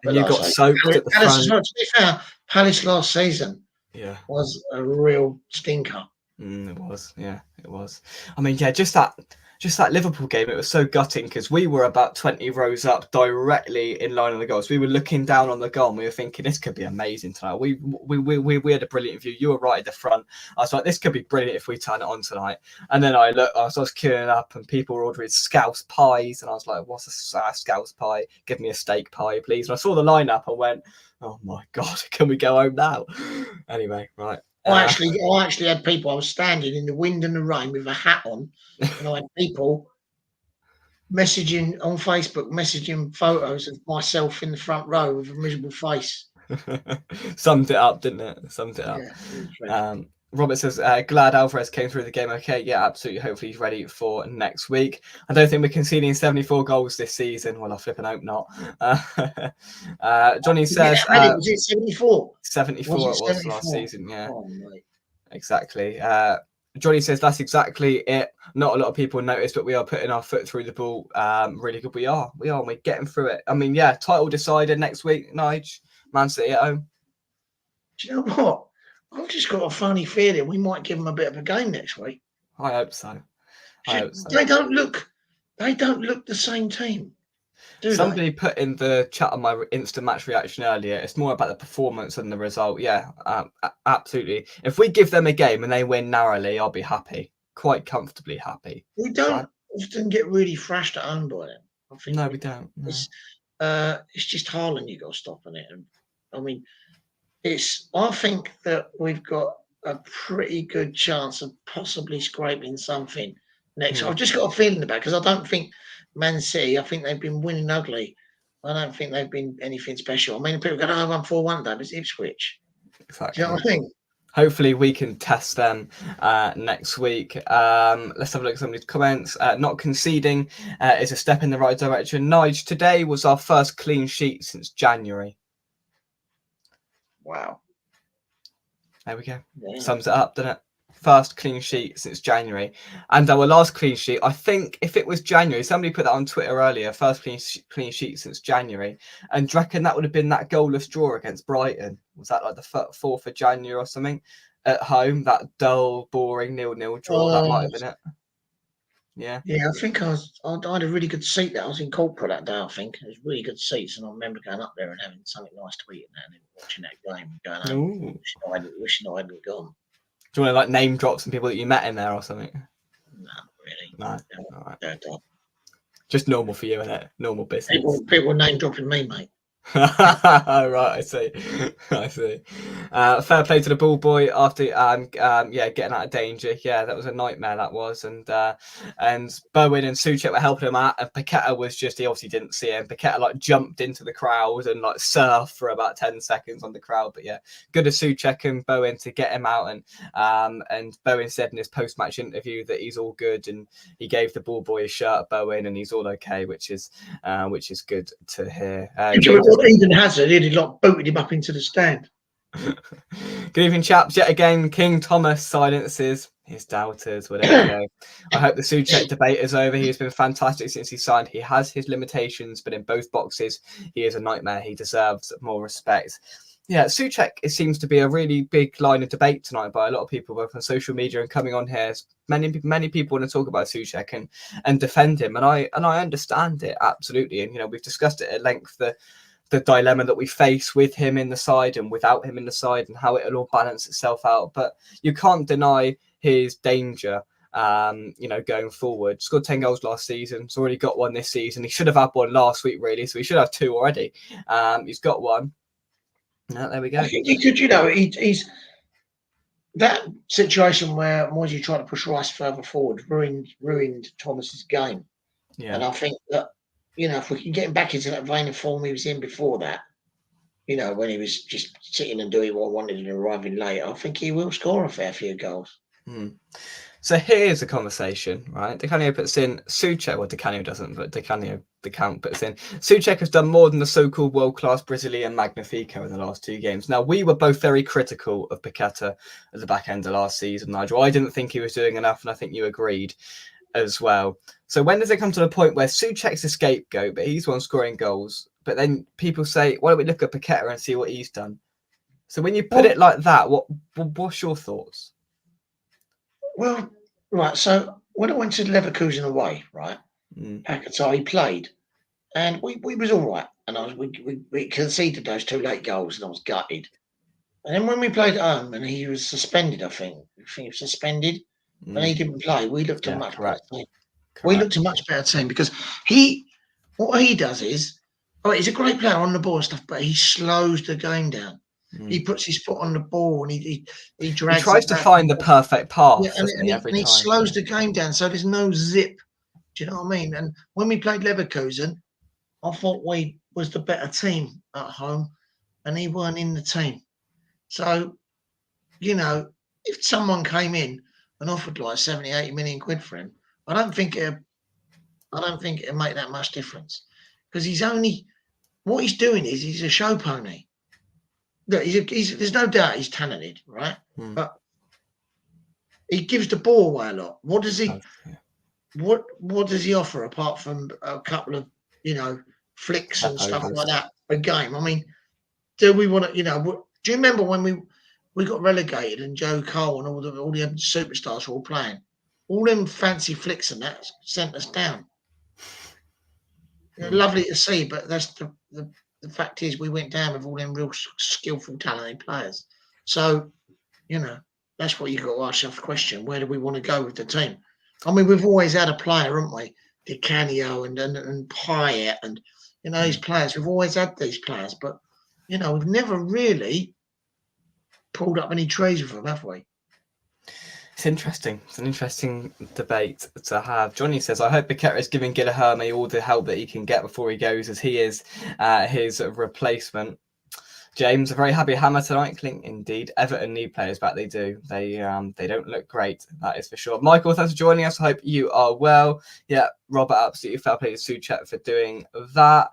But you got soaked at the front. To be fair, Palace last season was a real stinker. It was. I mean, just that Liverpool game, it was so gutting because we were about 20 rows up directly in line on the goals. We were looking down on the goal and we were thinking this could be amazing tonight. We had a brilliant view. You were right at the front. I was like, this could be brilliant if we turn it on tonight. And then I was queuing up and people were ordering scouse pies and I was like, what's a scouse pie? Give me a steak pie, please. And I saw the lineup and went, oh my God, can we go home now? Anyway, right. I actually had people. I was standing in the wind and the rain with a hat on, and I had people messaging on Facebook, messaging photos of myself in the front row with a miserable face. Summed it up, didn't it? Summed it up. Yeah, Robert says, glad Alvarez came through the game okay. Yeah, absolutely. Hopefully he's ready for next week. I don't think we're conceding 74 goals this season. Well, I flip and hope not. Johnny says... was it 74? 74 it was last season, yeah. Oh, exactly. Johnny says that's exactly it. Not a lot of people notice, but we are putting our foot through the ball. Really good. We are. We're getting through it. I mean, title decided next week, Nige. Man City at home. Do you know what? I've just got a funny feeling we might give them a bit of a game next week. I hope so. They don't look the same team. Somebody put in the chat on my instant match reaction earlier. It's more about the performance than the result. Yeah, absolutely. If we give them a game and they win narrowly, I'll be happy, quite comfortably happy. We don't often get really thrashed at home by them. I think no, we don't. No. It's just Haaland you got to stop on it. And I mean, I think that we've got a pretty good chance of possibly scraping something next. I've just got a feeling about because I don't think Man City. I think they've been winning ugly. I don't think they've been anything special. I mean, people go, "Oh, 1-4-1 day," but it's Ipswich. Exactly. Do you know what I mean? Hopefully we can test them next week. Let's have a look at somebody's comments. Not conceding is a step in the right direction. Nige, today was our first clean sheet since January. Wow. There we go. Yeah. Sums it up, doesn't it? first clean sheet since January. And our last clean sheet, I think if it was January, somebody put that on Twitter earlier, first clean sheet since January. And do you reckon that would have been that goalless draw against Brighton? Was that like the 4th of January or something? At home, that dull, boring 0-0 draw, that might have been it. Yeah. Yeah, I think I had a really good seat there. I was in corporate that day, I think. It was really good seats, and I remember going up there and having something nice to eat and then watching that game and going home, wishing I hadn't gone. Do you want to like name drop some people that you met in there or something? No, really. No. All right. No. Just normal for you, isn't it? Normal business. People name dropping me, mate. Right, I see. Fair play to the ball boy after getting out of danger. Yeah, that was a nightmare, that was. And Bowen and Soucek were helping him out, and Paqueta was just, he obviously didn't see him. Paqueta like jumped into the crowd and like surfed for about 10 seconds on the crowd. But yeah, good of Soucek and Bowen to get him out. And Bowen said in his post-match interview that he's all good, and he gave the ball boy a shirt at Bowen and he's all okay, which is good to hear. Eden Hazard, he'd like booted him up into the stand. Good evening, chaps. Yet again, King Thomas silences his doubters. Well, there we go. I hope the Soucek debate is over. He has been fantastic since he signed. He has his limitations, but in both boxes, he is a nightmare. He deserves more respect. Yeah, Soucek, it seems to be a really big line of debate tonight by a lot of people, both on social media and coming on here. Many people want to talk about Soucek and defend him, and I understand it absolutely. And we've discussed it at length, the dilemma that we face with him in the side and without him in the side, and how it'll all balance itself out. But you can't deny his danger. Going forward, scored 10 goals last season. He's already got one this season. He should have had one last week, really. So he should have 2 already. He's got one. There we go. I think he could, he's that situation where Moisey tried to push Rice further forward ruined Thomas's game. Yeah. And I think that, if we can get him back into that vein of form he was in before that, when he was just sitting and doing what he wanted and arriving late, I think he will score a fair few goals. So here's a conversation, right? Di Canio puts in Soucek, well, Di Canio doesn't, but Di Canio, the count, puts in Soucek has done more than the so-called world-class Brazilian Magnifico in the last 2 games. Now, we were both very critical of Paqueta at the back end of last season, Nigel. I didn't think he was doing enough, and I think you agreed as well. So when does it come to the point where Soucek's a scapegoat, but he's one scoring goals, but then people say, why don't we look at Paqueta and see what he's done? So when you put it like that, what's your thoughts? Well, right. So when I went to Leverkusen away, right, Paqueta, he played, and we was all right, and we conceded those 2 late goals, and I was gutted. And then when we played at home, and he was suspended, I think he was suspended, and he didn't play. We looked a much better team. We looked a much better team because what he does is, he's a great player on the ball and stuff, but he slows the game down. He puts his foot on the ball and he drags. He tries to find the perfect path, and he slows the game down, so there's no zip. Do you know what I mean? And when we played Leverkusen, I thought we was the better team at home, and he weren't in the team. So, if someone came in and offered like 70, 80 million quid for him, I don't think it'd make that much difference, because what he's doing is he's a show pony. Look, there's no doubt he's talented, right? But he gives the ball away a lot. What does he? What does he offer apart from a couple of flicks and stuff like that a game? I mean, do we want to? Do you remember when we got relegated and Joe Cole and all the other superstars were all playing? All them fancy flicks and that sent us down. Lovely to see, but that's the fact is we went down with all them real skillful, talented players. So, that's what you got to ask yourself the question: where do we want to go with the team? I mean, we've always had a player, haven't we? Di Canio and Payet and these players. We've always had these players, but we've never really pulled up any trees with them, have we? It's interesting. It's an interesting debate to have. Johnny says, I hope Paqueta is giving Guilherme all the help that he can get before he goes, as he is his replacement. James, a very happy Hammer tonight. Clink, indeed. Everton need players back. They do. They don't look great. That is for sure. Michael, thanks for joining us. I hope you are well. Yeah, Robert, absolutely fair play to Soucek for doing that.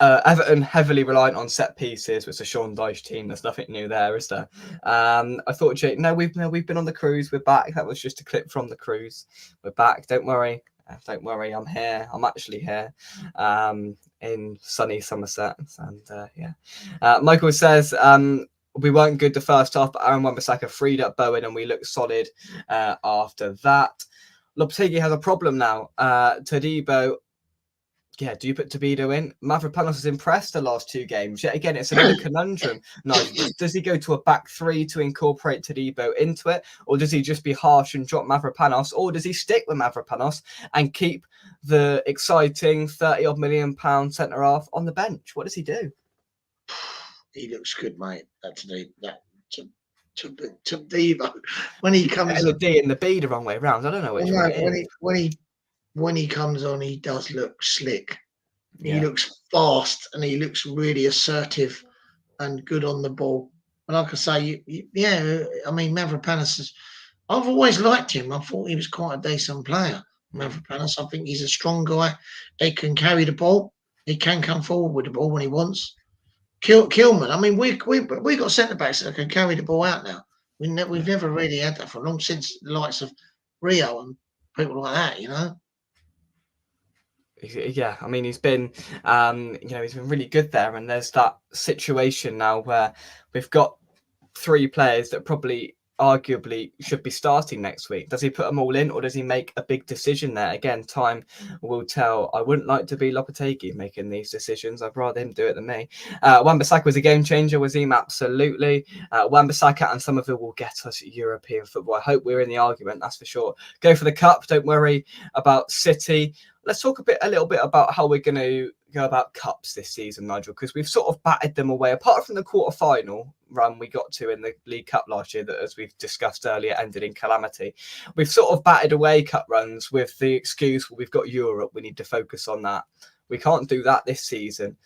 Everton heavily reliant on set pieces, which is a Sean Dyche team. There's nothing new there, is there? I thought, Jake, we've been on the cruise. We're back. That was just a clip from the cruise. We're back. Don't worry. Don't worry. I'm here. I'm actually here. In sunny Somerset. And Michael says, we weren't good the first half, but Aaron Wan-Bissaka freed up Bowen and we looked solid after that. Lopetegui has a problem now. Todibo. Yeah, do you put Todibo in? Mavropanos has impressed the last 2 games. Yet again, it's another conundrum. Nigel, does he go to a back 3 to incorporate Todibo into it? Or does he just be harsh and drop Mavropanos? Or does he stick with Mavropanos and keep the exciting £30-odd million centre-half on the bench? What does he do? He looks good, mate. Todibo, when he comes the D and the B the wrong way around. I don't know which way. When he comes on, he does look slick. He looks fast and he looks really assertive and good on the ball. And like I say, I mean, Mavropanos I've always liked him. I thought he was quite a decent player. Mavropanos, I think he's a strong guy. He can carry the ball. He can come forward with the ball when he wants. Kilman, I mean, we got centre backs that can carry the ball out now. We've never really had that for long, since the likes of Rio and people like that, you know. Yeah, I mean, he's been really good there, and there's that situation now where we've got 3 players that probably arguably should be starting next week. Does he put them all in, or does he make a big decision there? Again, time will tell. I wouldn't like to be Lopetegui making these decisions. I'd rather him do it than me. Wan-Bissaka was a game changer, was he? Absolutely. Wan-Bissaka and Somerville will get us European football. I hope we're in the argument, that's for sure. Go for the cup. Don't worry about City. Let's talk a little bit about how we're going to go about cups this season, Nigel, because we've sort of batted them away. Apart from the quarter-final run we got to in the League Cup last year, that, as we've discussed earlier, ended in calamity. We've sort of batted away cup runs with the excuse, well, we've got Europe, we need to focus on that. We can't do that this season.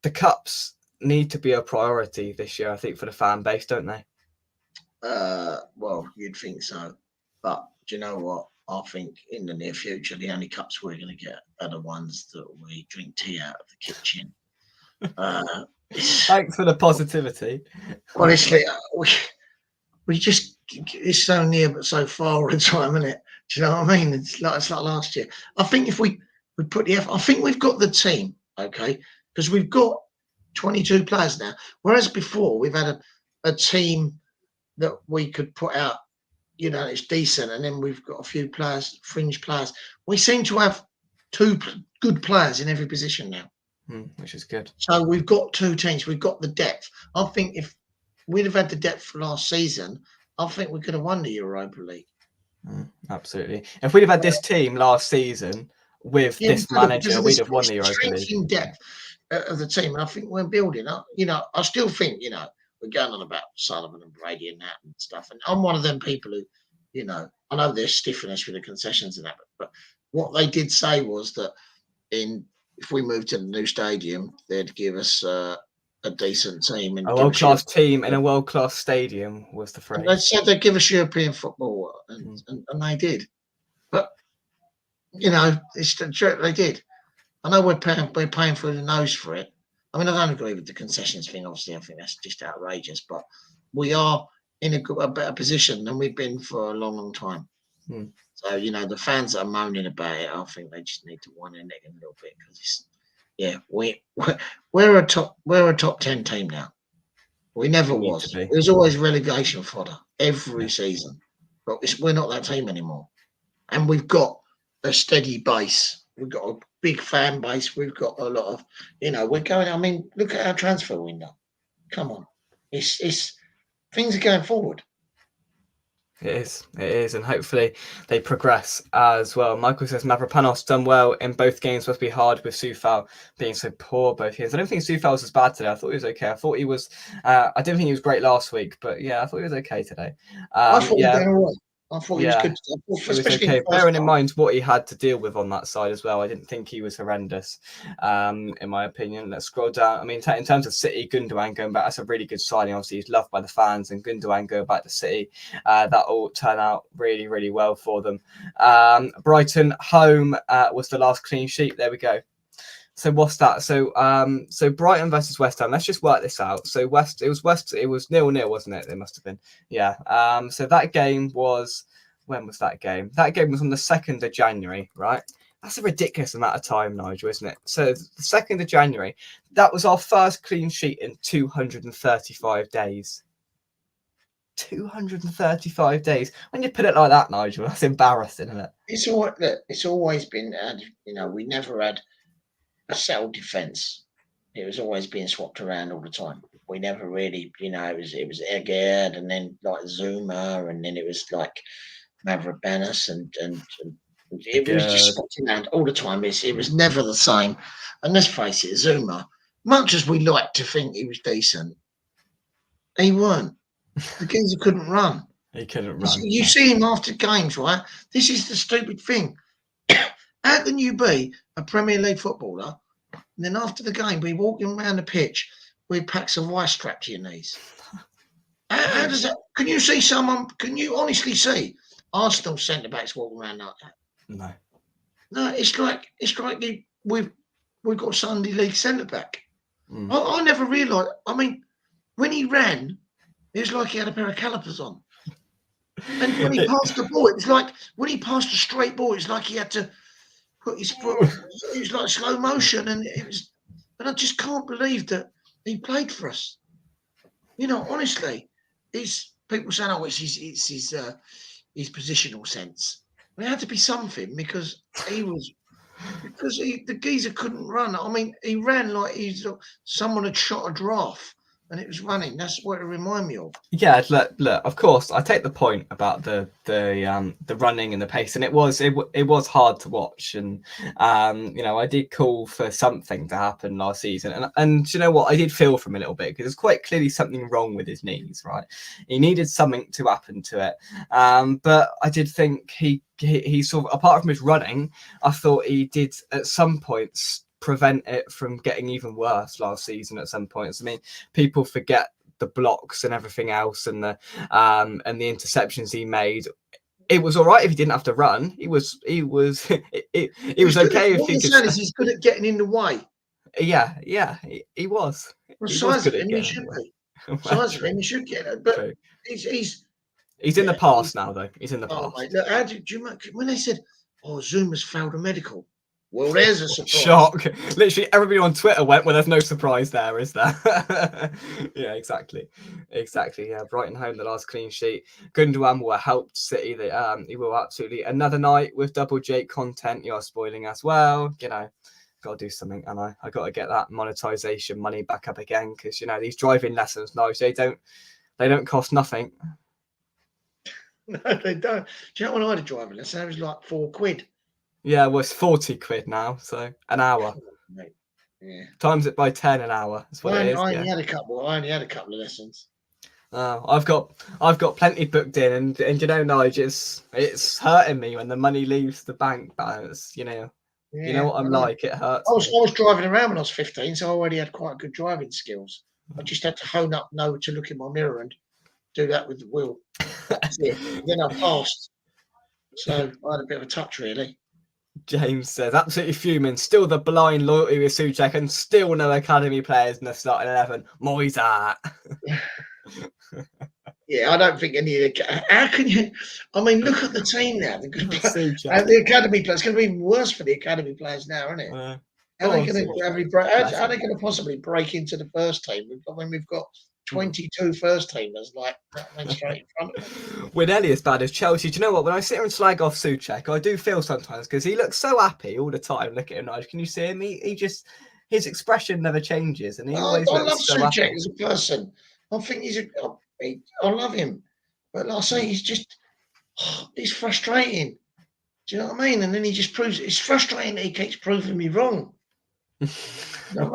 The cups need to be a priority this year, I think, for the fan base, don't they? Well, you'd think so. But do you know what? I think in the near future, the only cups we're going to get are the ones that we drink tea out of the kitchen. Thanks for the positivity. Honestly, we just, it's so near but so far all the time, isn't it? Do you know what I mean? It's like last year. I think if we put the effort, I think we've got the team, okay? Because we've got 22 players now. Whereas before, we've had a team that we could put out, you know, it's decent, and then we've got a few players, fringe players. We seem to have 2 good players in every position now, which is good. So we've got 2 teams. We've got the depth. I think if we'd have had the depth last season, I think we could have won the Europa League. Absolutely. If we'd have had this team last season with this manager, we'd have won the Europa League. In depth of the team, and I think we're building up. You know, I still think, you know, we're going on about Sullivan and Brady and that and stuff. And I'm one of them people who, you know, I know they're stiffiness with the concessions and that, but what they did say was that if we moved to the new stadium, they'd give us a decent team. And a world-class team in a world-class stadium was the phrase. And they said they'd give us European football, and they did. But, you know, it's the truth, they did. I know we're paying through the nose for it. I mean, I don't agree with the concessions thing. Obviously, I think that's just outrageous. But we are in a better position than we've been for a long, long time. So, you know, the fans that are moaning about it, I think they just need to wind their neck a little bit, because we're a top 10 team now. We never was. It was always relegation fodder every season. But we're not that team anymore. And we've got a steady base. We've got a big fan base. We've got a lot of, you know, we're going. I mean, look at our transfer window. Come on, it's things are going forward. It is, and hopefully they progress as well. Michael says Mavropanos done well in both games. Must be hard with Soufal being so poor both games. I don't think Soufal was as bad today. I thought he was okay. I thought he was. I didn't think he was great last week, but yeah, I thought he was okay today. I thought he was doing all right. I thought he was good. He was okay. Bearing in mind what he had to deal with on that side as well, I didn't think he was horrendous, in my opinion. Let's scroll down. I mean, in terms of City, Gundogan going back, that's a really good signing. Obviously, he's loved by the fans, and Gundogan going back to City, that will turn out really, really well for them. Brighton home was the last clean sheet. There we go. So what's that? So Brighton versus West Ham. Let's just work this out. So it was 0-0, wasn't it? It must have been. Yeah. So that game was, when was that game? That game was on the 2nd of January, right? That's a ridiculous amount of time, Nigel, isn't it? So the 2nd of January, that was our first clean sheet in 235 days. 235 days. When you put it like that, Nigel, that's embarrassing, isn't it? It's always been, we never had a settled defence. It was always being swapped around all the time. We never really, it was Egerd, and then like Zuma, and then it was like Mavropanos, and it was just swapped around all the time. It was never the same. And let's face it, Zuma, much as we like to think he was decent, he weren't. The geezer couldn't run. He couldn't run. You see him after games, right? This is the stupid thing. How can you be a Premier League footballer and then after the game be walking around the pitch with packs of ice strapped to your knees? How does that? Can you see someone? Can you honestly see Arsenal centre backs walking around like that? No. No, it's like we've got Sunday League centre back. I never realised. I mean, when he ran, it was like he had a pair of calipers on. And when he passed the ball, it's like when he passed a straight ball, it's like he had to put his foot. It was like slow motion, and it was. And I just can't believe that he played for us. Honestly, people saying, "Oh, it's his positional sense." But it had to be something because the geezer couldn't run. I mean, he ran like someone had shot a giraffe. And it was running. That's what it reminded me of. Yeah, look. Of course, I take the point about the running and the pace, and it was hard to watch. And I did call for something to happen last season, and you know what, I did feel for him a little bit because there's quite clearly something wrong with his knees. Right, he needed something to happen to it. But I did think he sort of, apart from his running, I thought he did at some points prevent it from getting even worse last season at some points. I mean, people forget the blocks and everything else and the interceptions he made. It was all right if he didn't have to run. He was okay if he could. He's good at getting in the way. Yeah, he was. Well, size of him, he should be. Size of him, he should get it. But he's in the past now, though. He's in the past. Mate, look, how do you when they said, "Oh, Zuma's failed a medical"? Well, there's a surprise. Shock. Literally everybody on Twitter went, well, there's no surprise there, is there? Yeah, exactly. Yeah, Brighton home, the last clean sheet. Gundogan will help City. He will absolutely. Another night with double Jake content. You're spoiling as well. Got to do something, and I got to get that monetization money back up again because these driving lessons, no, they don't cost nothing. No, they don't. Do you know when I had a driving lesson? It was like £4. Yeah, well, it's 40 quid now, so an hour. Yeah. Times it by 10 an hour. That's what it is. I only had a couple of lessons. I've got plenty booked in, and Nigel, it's hurting me when the money leaves the bank balance. You know what I'm like. It hurts. I was driving around when I was 15, so I already had quite good driving skills. I just had to know to look in my mirror and do that with the wheel. That's it. Then I passed. So I had a bit of a touch, really. James says, absolutely fuming. Still the blind loyalty with Soucek and still no academy players in the starting 11. Moisa. Yeah, I don't think any of the... How can you... I mean, look at the team now. The academy players. It's going to be even worse for the academy players now, isn't it? How are they going to possibly break into the first team when we've got 22 first teamers like straight in front of them? We're nearly as bad as Chelsea. Do you know what? When I sit here and slag off Soucek, I do feel sometimes because he looks so happy all the time. Look at him, Nigel. Can you see him? He just, his expression never changes, and he always looks so happy. I love Soucek as a person. I think I love him, but like I say, he's frustrating. Do you know what I mean? And then he just proves it's frustrating that he keeps proving me wrong. You don't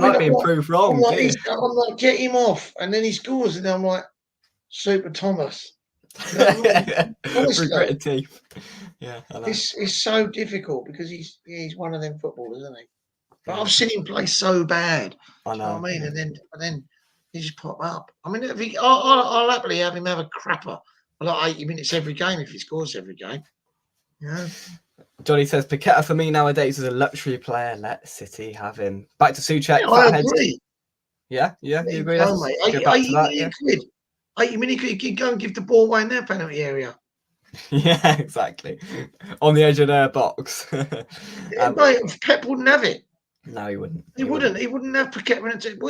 like being proved wrong. I'm like, get him off, and then he scores, and I'm like, Super Thomas. You know what I mean? Regretted teeth. Yeah, I know. It's so difficult because he's one of them footballers, isn't he? But I've seen him play so bad. I know. You know what I mean? And then he just pop up. I mean, I'll happily have him have a crapper. I like 80 minutes every game if he scores every game. Yeah. Johnny says Paqueta for me nowadays is a luxury player. Let City have him. Back to Soucek. Yeah, I agree. Yeah, you agree? Mate. Go back to that. 80 million quid. You can go and give the ball away in their penalty area. Yeah, exactly. On the edge of their box. Mate, Pep wouldn't have it. No, he wouldn't. He wouldn't have Paqueta.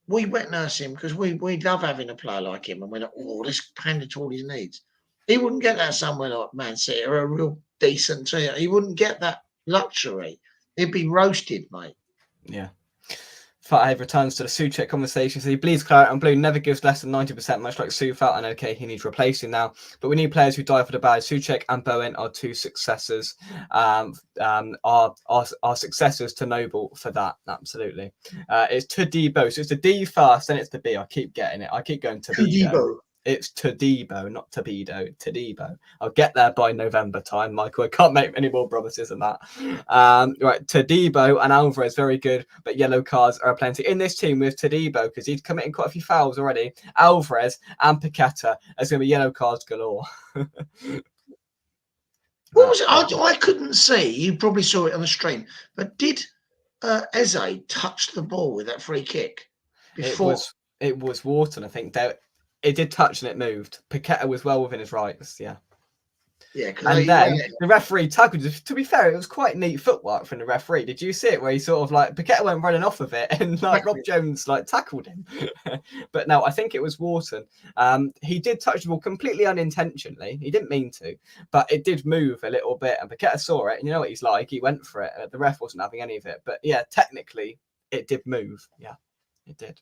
We wet nurse him because we love having a player like him, and we're like, oh, let's pander to all his needs. He wouldn't get that somewhere like Man City or a real decent team. He wouldn't get that luxury. He'd be roasted, mate. Yeah. Fathead returns to the Soucek conversation. So he bleeds claret and blue, never gives less than 90%, much like Sue felt. And okay, he needs replacing now. But we need players who die for the bad. Soucek and Bowen are two successors. Are successors to Noble for that. Absolutely. It's to Debo. So it's the D first, then it's the B. I keep getting it. I keep going to Debo. It's Todibo, not Tobido. Todibo. I'll get there by November time, Michael. I can't make any more promises than that. Right, Todibo and Alvarez, very good, but yellow cards are plenty. In this team with Todibo, because he's committing quite a few fouls already, Alvarez and Paqueta, there's going to be yellow cards galore. What was it? I couldn't see. You probably saw it on the stream, but did Eze touch the ball with that free kick before? It was Wharton, I think. It did touch and it moved. Paqueta was well within his rights, yeah. Yeah, and then the referee tackled. To be fair, it was quite neat footwork from the referee. Did you see it where he sort of like Paqueta went running off of it and like Rob Jones like tackled him? But no, I think it was Wharton. He did touch the ball completely unintentionally. He didn't mean to, but it did move a little bit, and Paqueta saw it. And you know what he's like? He went for it. The ref wasn't having any of it, but yeah, technically it did move. Yeah, it did.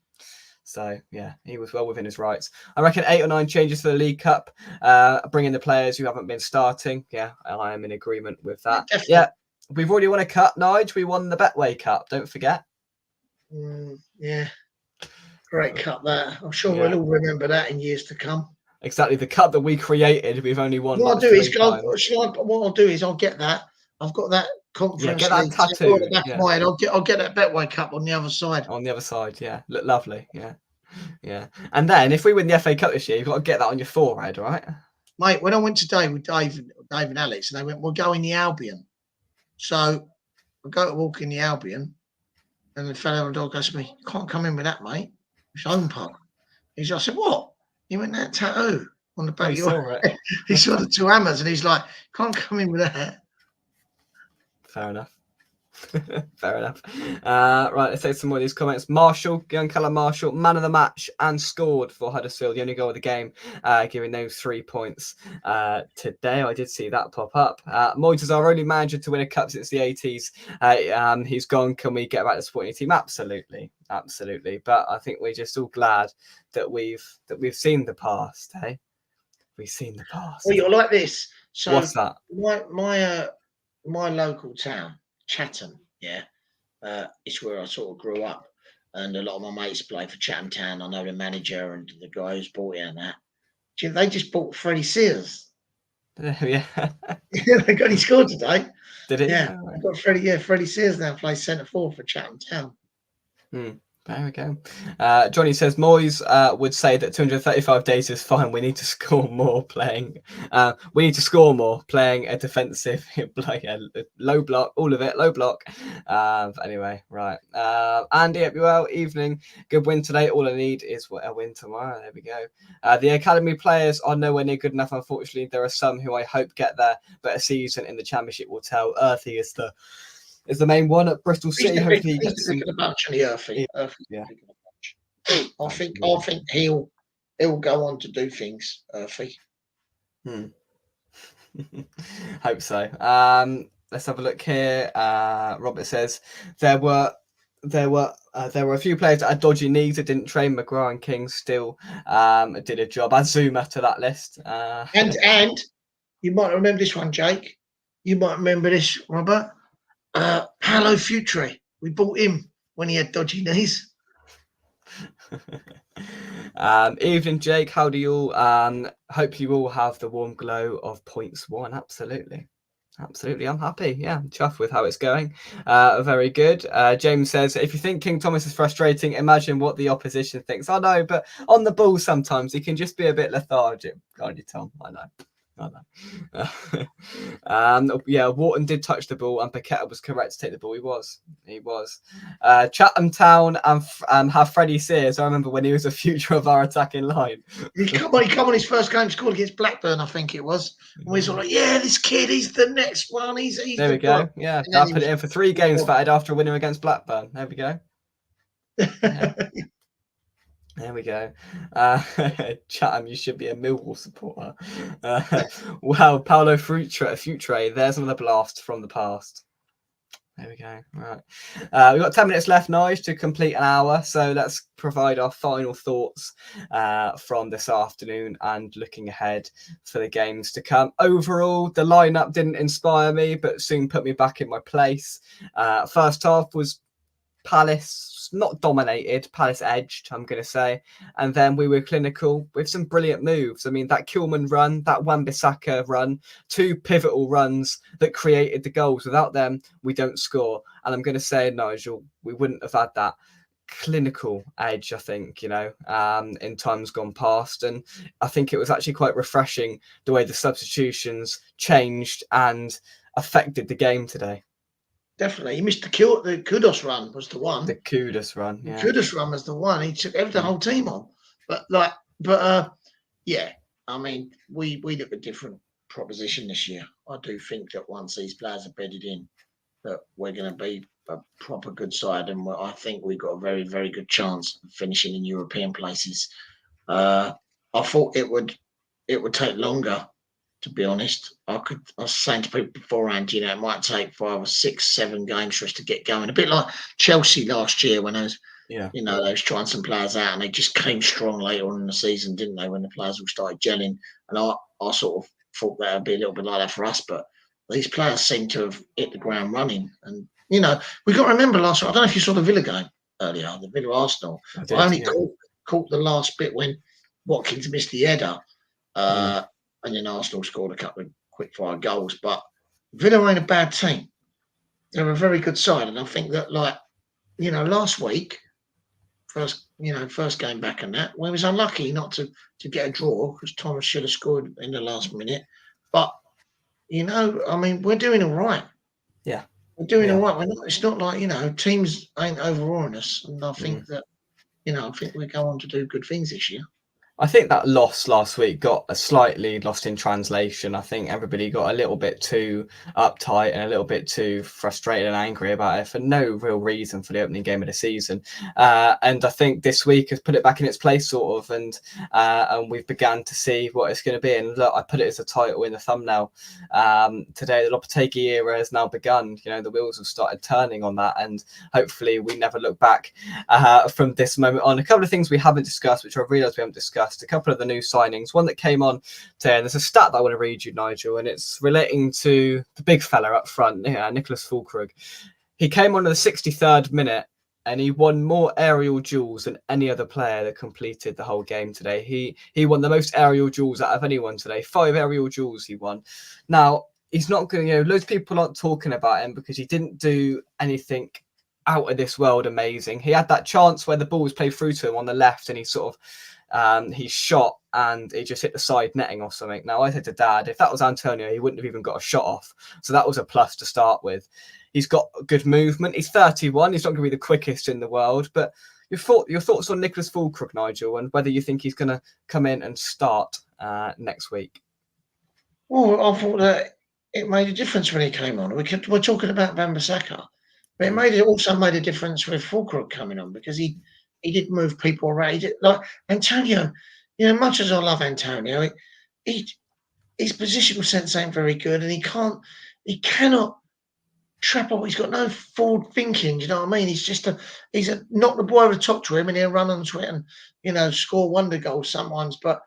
So, yeah, he was well within his rights. I reckon 8 or 9 changes for the League Cup, bringing the players who haven't been starting. Yeah, I am in agreement with that. Yeah, we've already won a cup, Nige. We won the Betway Cup, don't forget. Yeah, great cup that. I'm sure we'll all remember that in years to come. Exactly, the cup that we created, we've only won. What I'll do is I'll get that. I've got that conference. Yeah, get that tattoo. I'll get that Betway Cup on the other side. On the other side, yeah. Look lovely, yeah. Yeah. And then if we win the FA Cup this year, you've got to get that on your forehead, right? Mate, when I went today with Dave and Alex, and they went, we'll go in the Albion. So I go to walk in the Albion, and the fellow on the dog goes to me, you can't come in with that, mate. It's home pub. I said, what? He went, that tattoo on the back of your head. He saw the 2 hammers, and he's like, can't come in with that. Fair enough. Fair enough. Right, let's take some more of these comments. Marshall, young Callum Marshall, man of the match and scored for Huddersfield, the only goal of the game, giving those 3 points today. I did see that pop up. Moyes is our only manager to win a cup since the 80s. He's gone. Can we get back to supporting team? Absolutely, absolutely. But I think we're just all glad that we've seen the past. Hey, we've seen the past. Well, you're like this. So what's that? My local town, Chatham, it's where I sort of grew up, and a lot of my mates play for Chatham Town. I know the manager and the guy who's bought it and that. They just bought Freddie Sears. Yeah. They got he scored today. Did he? Yeah, I got Freddie Sears now plays centre forward for Chatham Town. There we go. Johnny says Moyes would say that 235 days is fine. We need to score more playing. We need to score more playing a defensive, like a low block, all of it, low block. Anyway, right. Andy, well, evening. Good win today. All I need is a win tomorrow. There we go. The academy players are nowhere near good enough. Unfortunately, there are some who I hope get there, but a season in the Championship will tell. Earthy is the main one at Bristol City. Hopefully, he gets some. Earthy. Yeah. I think he'll go on to do things. Earthy. Hope so. Let's have a look here. Robert says there were a few players that had dodgy knees that didn't train. McGrath and King still did a job. Add Zuma to that list. And you might remember this one, Jake. You might remember this, Robert. Paolo Futre. We bought him when he had dodgy knees. Evening, Jake. How do you all? Hope you all have the warm glow of points won. Absolutely. I'm happy. Yeah, I'm chuffed with how it's going. Very good. James says, if you think King Thomas is frustrating, imagine what the opposition thinks. I know, but on the ball sometimes he can just be a bit lethargic, can't you, Tom? I know. Yeah, Wharton did touch the ball, and Paqueta was correct to take the ball. He was. Chatham Town and have Freddie Sears. I remember when he was a future of our attacking line. He come on his first game, scored against Blackburn, I think it was. And we sort of like, yeah, this kid, he's the next one. He's there the we go. guy. Yeah, I put it in for 3 games, Fatted, after winning against Blackburn. There we go. Yeah. There we go. Chatham, you should be a Millwall supporter. Wow, Paolo Futre, there's another blast from the past. There we go. Right. We've got 10 minutes left, Nige, to complete an hour. So let's provide our final thoughts from this afternoon and looking ahead for the games to come. Overall, the lineup didn't inspire me, but soon put me back in my place. First half was Palace not dominated, Palace edged, I'm going to say. And then we were clinical with some brilliant moves. I mean, that Kilman run, that Wan-Bissaka run, 2 pivotal runs that created the goals. Without them, we don't score. And I'm going to say, Nigel, we wouldn't have had that clinical edge, I think, in times gone past. And I think it was actually quite refreshing the way the substitutions changed and affected the game today. Definitely. He missed the Kudos run was the one. The Kudos run, yeah. The Kudos run was the one. He took the whole team on. Yeah, I mean, we look at a different proposition this year. I do think that once these players are bedded in, that we're going to be a proper good side, and I think we've got a very, very good chance of finishing in European places. I thought it would take longer, to be honest. I was saying to people beforehand, it might take 5 or 6, 7 games for us to get going. A bit like Chelsea last year when they was trying some players out and they just came strong later on in the season, didn't they? When the players all started gelling, and I sort of thought that would be a little bit like that for us, but these players seem to have hit the ground running. And we've got to remember last. I don't know if you saw the Villa game earlier, the Villa Arsenal. I only caught the last bit when Watkins missed the header. And then Arsenal scored a couple of quick-fire goals. But Villa ain't a bad team. They're a very good side. And I think that, last week, first game back and that, we was unlucky not to get a draw because Thomas should have scored in the last minute. But, I mean, we're doing all right. Yeah. We're doing all right. It's not like, teams ain't overawing us. And I think that, I think we go on to do good things this year. I think that loss last week got a slightly lost in translation. I think everybody got a little bit too uptight and a little bit too frustrated and angry about it for no real reason for the opening game of the season. And I think this week has put it back in its place, sort of, and we've begun to see what it's going to be. And look, I put it as a title in the thumbnail today. The Lopetegui era has now begun. The wheels have started turning on that, and hopefully we never look back from this moment on. A couple of things we haven't discussed, which I realised we haven't discussed. A couple of the new signings, one that came on today, and there's a stat that I want to read you, Nigel, and it's relating to the big fella up front, Nicholas Füllkrug. He came on in the 63rd minute and he won more aerial duels than any other player that completed the whole game today. He won the most aerial duels out of anyone today. 5 aerial duels he won. Now, he's not going to, loads of people aren't talking about him because he didn't do anything out of this world amazing. He had that chance where the ball was played through to him on the left and he sort of he shot and he just hit the side netting or something. Now, I said to Dad, if that was Antonio, he wouldn't have even got a shot off. So that was a plus to start with. He's got good movement. He's 31. He's not going to be the quickest in the world. But your thoughts on Nicholas Füllkrug, Nigel, and whether you think he's going to come in and start next week? Well, I thought that it made a difference when he came on. We're talking about Wan-Bissaka. But it also made a difference with Füllkrug coming on because he did move people around. Like Antonio, much as I love Antonio, his positional sense ain't very good, and he cannot trap up. He's got no forward thinking. You know what I mean? He's not the boy with the top to him, and he'll run onto it and score wonder goals sometimes. But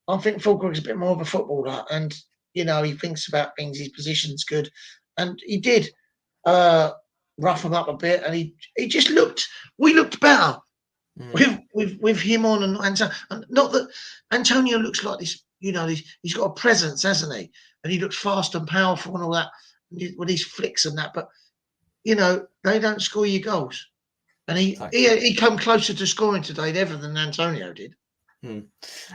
I think Füllkrug's a bit more of a footballer, and he thinks about things. His position's good, and he did rough him up a bit, and he just looked. We looked better. With him on and not that Antonio looks like this, he's got a presence, hasn't he? And he looks fast and powerful and all that with his flicks and that. But they don't score you goals, and he come closer to scoring today ever than Antonio did. And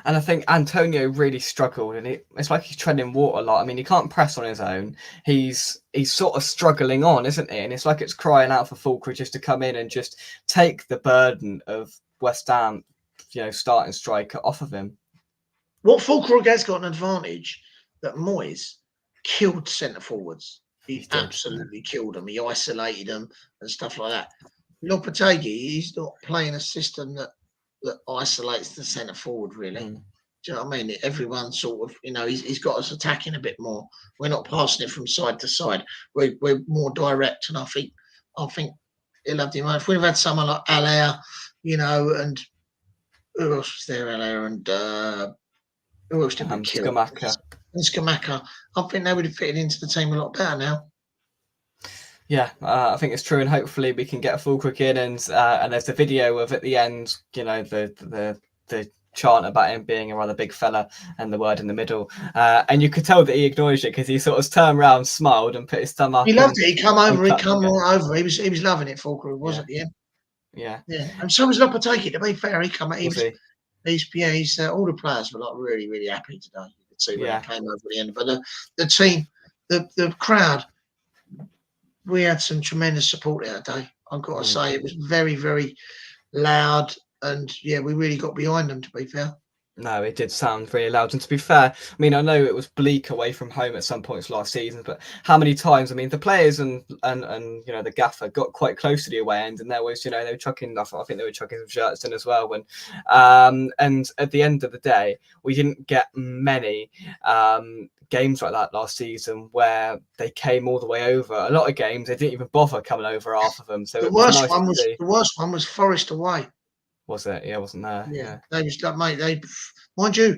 I think Antonio really struggled, and it's like he's treading water a lot. I mean, he can't press on his own. He's sort of struggling on, isn't he? And it's like it's crying out for Fulcrum just to come in and just take the burden of West Ham, starting striker off of him. What Fulcrum has got an advantage that Moyes killed centre forwards. He absolutely killed them. He isolated them and stuff like that. Lopetegui, he's not playing a system that isolates the centre forward, really. Do you know what I mean? Everyone sort of, he's got us attacking a bit more. We're not passing it from side to side. We're more direct, and I think he'll have the amount. If we'd have had someone like Allaire, and who else was there? Allaire and who else did we kill? Scamacca. I think they would have fitted into the team a lot better now. Yeah, I think it's true, and hopefully we can get a full quick in, and there's the video of at the end, the chant about him being a rather big fella, and the word in the middle, and you could tell that he acknowledged it because he sort of turned around, smiled, and put his thumb up. He loved it. He come over. He come right over. He was loving it. Fulcrum was at the end. Yeah. And so was Lopetegui. To be fair, he come. He's all the players were like really, really happy today. You could see when they came over at the end. But the team, the crowd, we had some tremendous support that day. I've got to say, it was very, very loud, and we really got behind them. To be fair. No, it did sound really loud. And to be fair, I mean, I know it was bleak away from home at some points last season, but how many times? I mean, the players and the gaffer got quite close to the away end, and there was, they were chucking. I think they were chucking some shirts in as well. And at the end of the day, we didn't get many games like that last season where they came all the way over. A lot of games they didn't even bother coming over half of them. So the worst one was Forest away. Was it? Yeah, wasn't there? Yeah. They was like, mate, mind you,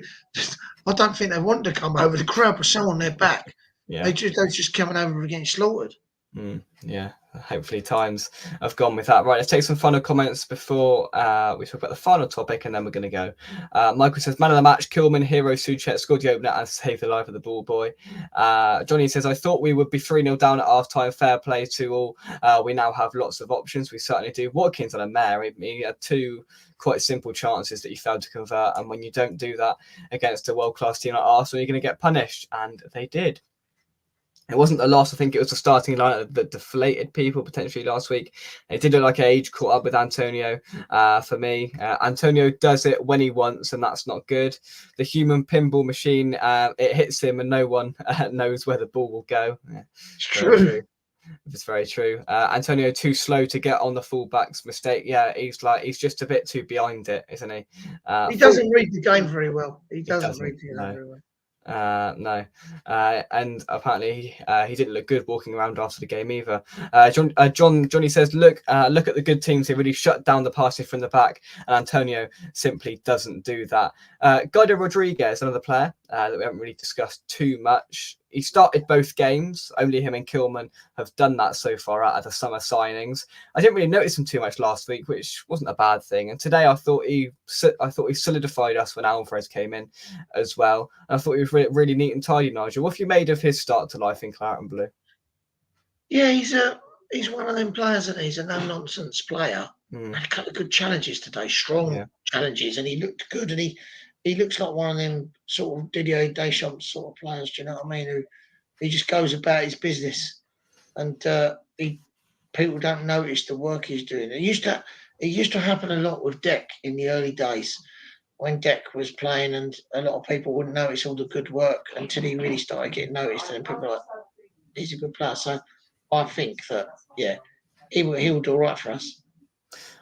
I don't think they wanted to come over. The crowd was so on their back. Yeah. They just coming over and getting slaughtered. Yeah. Hopefully times have gone with that. Right, let's take some final comments before we talk about the final topic, and then we're going to go. Michael says, man of the match, Kilman, hero, Soucek scored the opener and saved the life of the ball boy. Johnny says, I thought we would be 3-0 down at half-time. Fair play to all. We now have lots of options. We certainly do. Watkins on a mare. He had two quite simple chances that he failed to convert, and when you don't do that against a world-class team like Arsenal, you're going to get punished, and they did. It wasn't the loss. I think it was the starting lineup that deflated people potentially last week. It did look like age caught up with Antonio for me. Antonio does it when he wants, and that's not good. The human pinball machine, it hits him and no one knows where the ball will go. Yeah, true. It's very true. Antonio too slow to get on the fullback's mistake. Yeah, he's just a bit too behind it, isn't he? He doesn't read the game very well. He doesn't read the game very well. No, and apparently he didn't look good walking around after the game either. Johnny says, look at the good teams. They really shut down the passing from the back, and Antonio simply doesn't do that. Guido Rodriguez, another player that we haven't really discussed too much. He started both games. Only him and Kilman have done that so far out of the summer signings. I didn't really notice him too much last week, which wasn't a bad thing. And today I thought he solidified us when Alvarez came in as well. And I thought he was really neat and tidy, Nigel. What have you made of his start to life in Claret and Blue? Yeah, he's one of them players, and he's a no-nonsense player. Had a couple of good challenges today, strong challenges, and he looked good, and he looks like one of them sort of Didier Deschamps sort of players, do you know what I mean? He just goes about his business, and people don't notice the work he's doing. It used to happen a lot with Deck in the early days when Deck was playing, and a lot of people wouldn't notice all the good work until he really started getting noticed, and then people were like, he's a good player. So I think that, he'll do all right for us.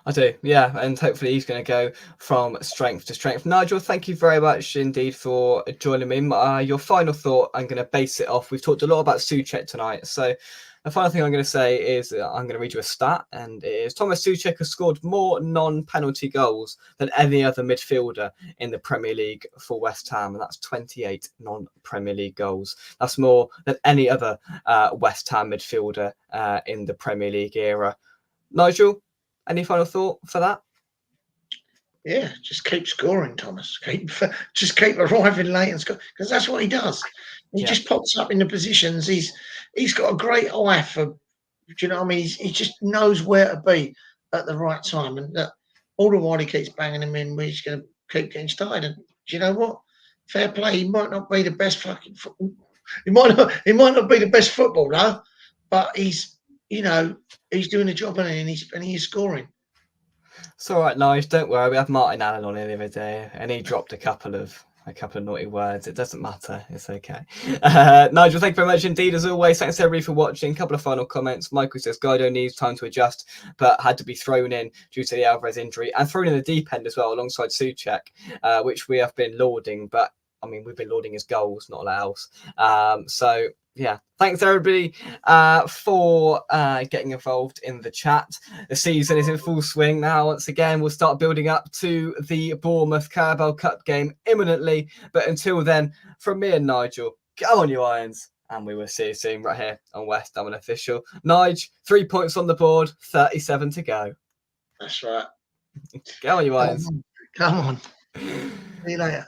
I do, yeah, and hopefully he's going to go from strength to strength. Nigel, thank you very much indeed for joining me. Your final thought, I'm going to base it off. We've talked a lot about Soucek tonight, so the final thing I'm going to say is I'm going to read you a stat, and it is Thomas Soucek has scored more non-penalty goals than any other midfielder in the Premier League for West Ham, and that's 28 non-Premier League goals. That's more than any other West Ham midfielder in the Premier League era. Nigel, any final thought for that? Yeah, just keep scoring, Thomas. Just keep arriving late and score, because that's what he does. He just pops up in the positions. He's got a great eye for, do you know what I mean? He just knows where to be at the right time, and all the while he keeps banging them in. We're just going to keep getting started. And do you know what? Fair play. He might not be the best fucking football. He might not be the best footballer, but he's he's doing a job and he's scoring. It's all right, Nige. Don't worry. We had Martin Allen on here the other day, and he dropped a couple of naughty words. It doesn't matter. It's okay. Nigel, thank you very much indeed, as always. Thanks everybody for watching. A couple of final comments. Michael says Guido needs time to adjust, but had to be thrown in due to the Alvarez injury and thrown in the deep end as well, alongside Soucek, which we have been lauding. But I mean, we've been lauding his goals, not a lot else. So yeah, thanks everybody for getting involved in the chat. The season is in full swing now. Once again, we'll start building up to the Bournemouth Carabao Cup game imminently. But until then, from me and Nigel, go on you Irons, and we will see you soon right here on West Ham Unofficial. Nige, 3 points on the board, 37 to go. That's right. Go on you Irons. Come on. See you later.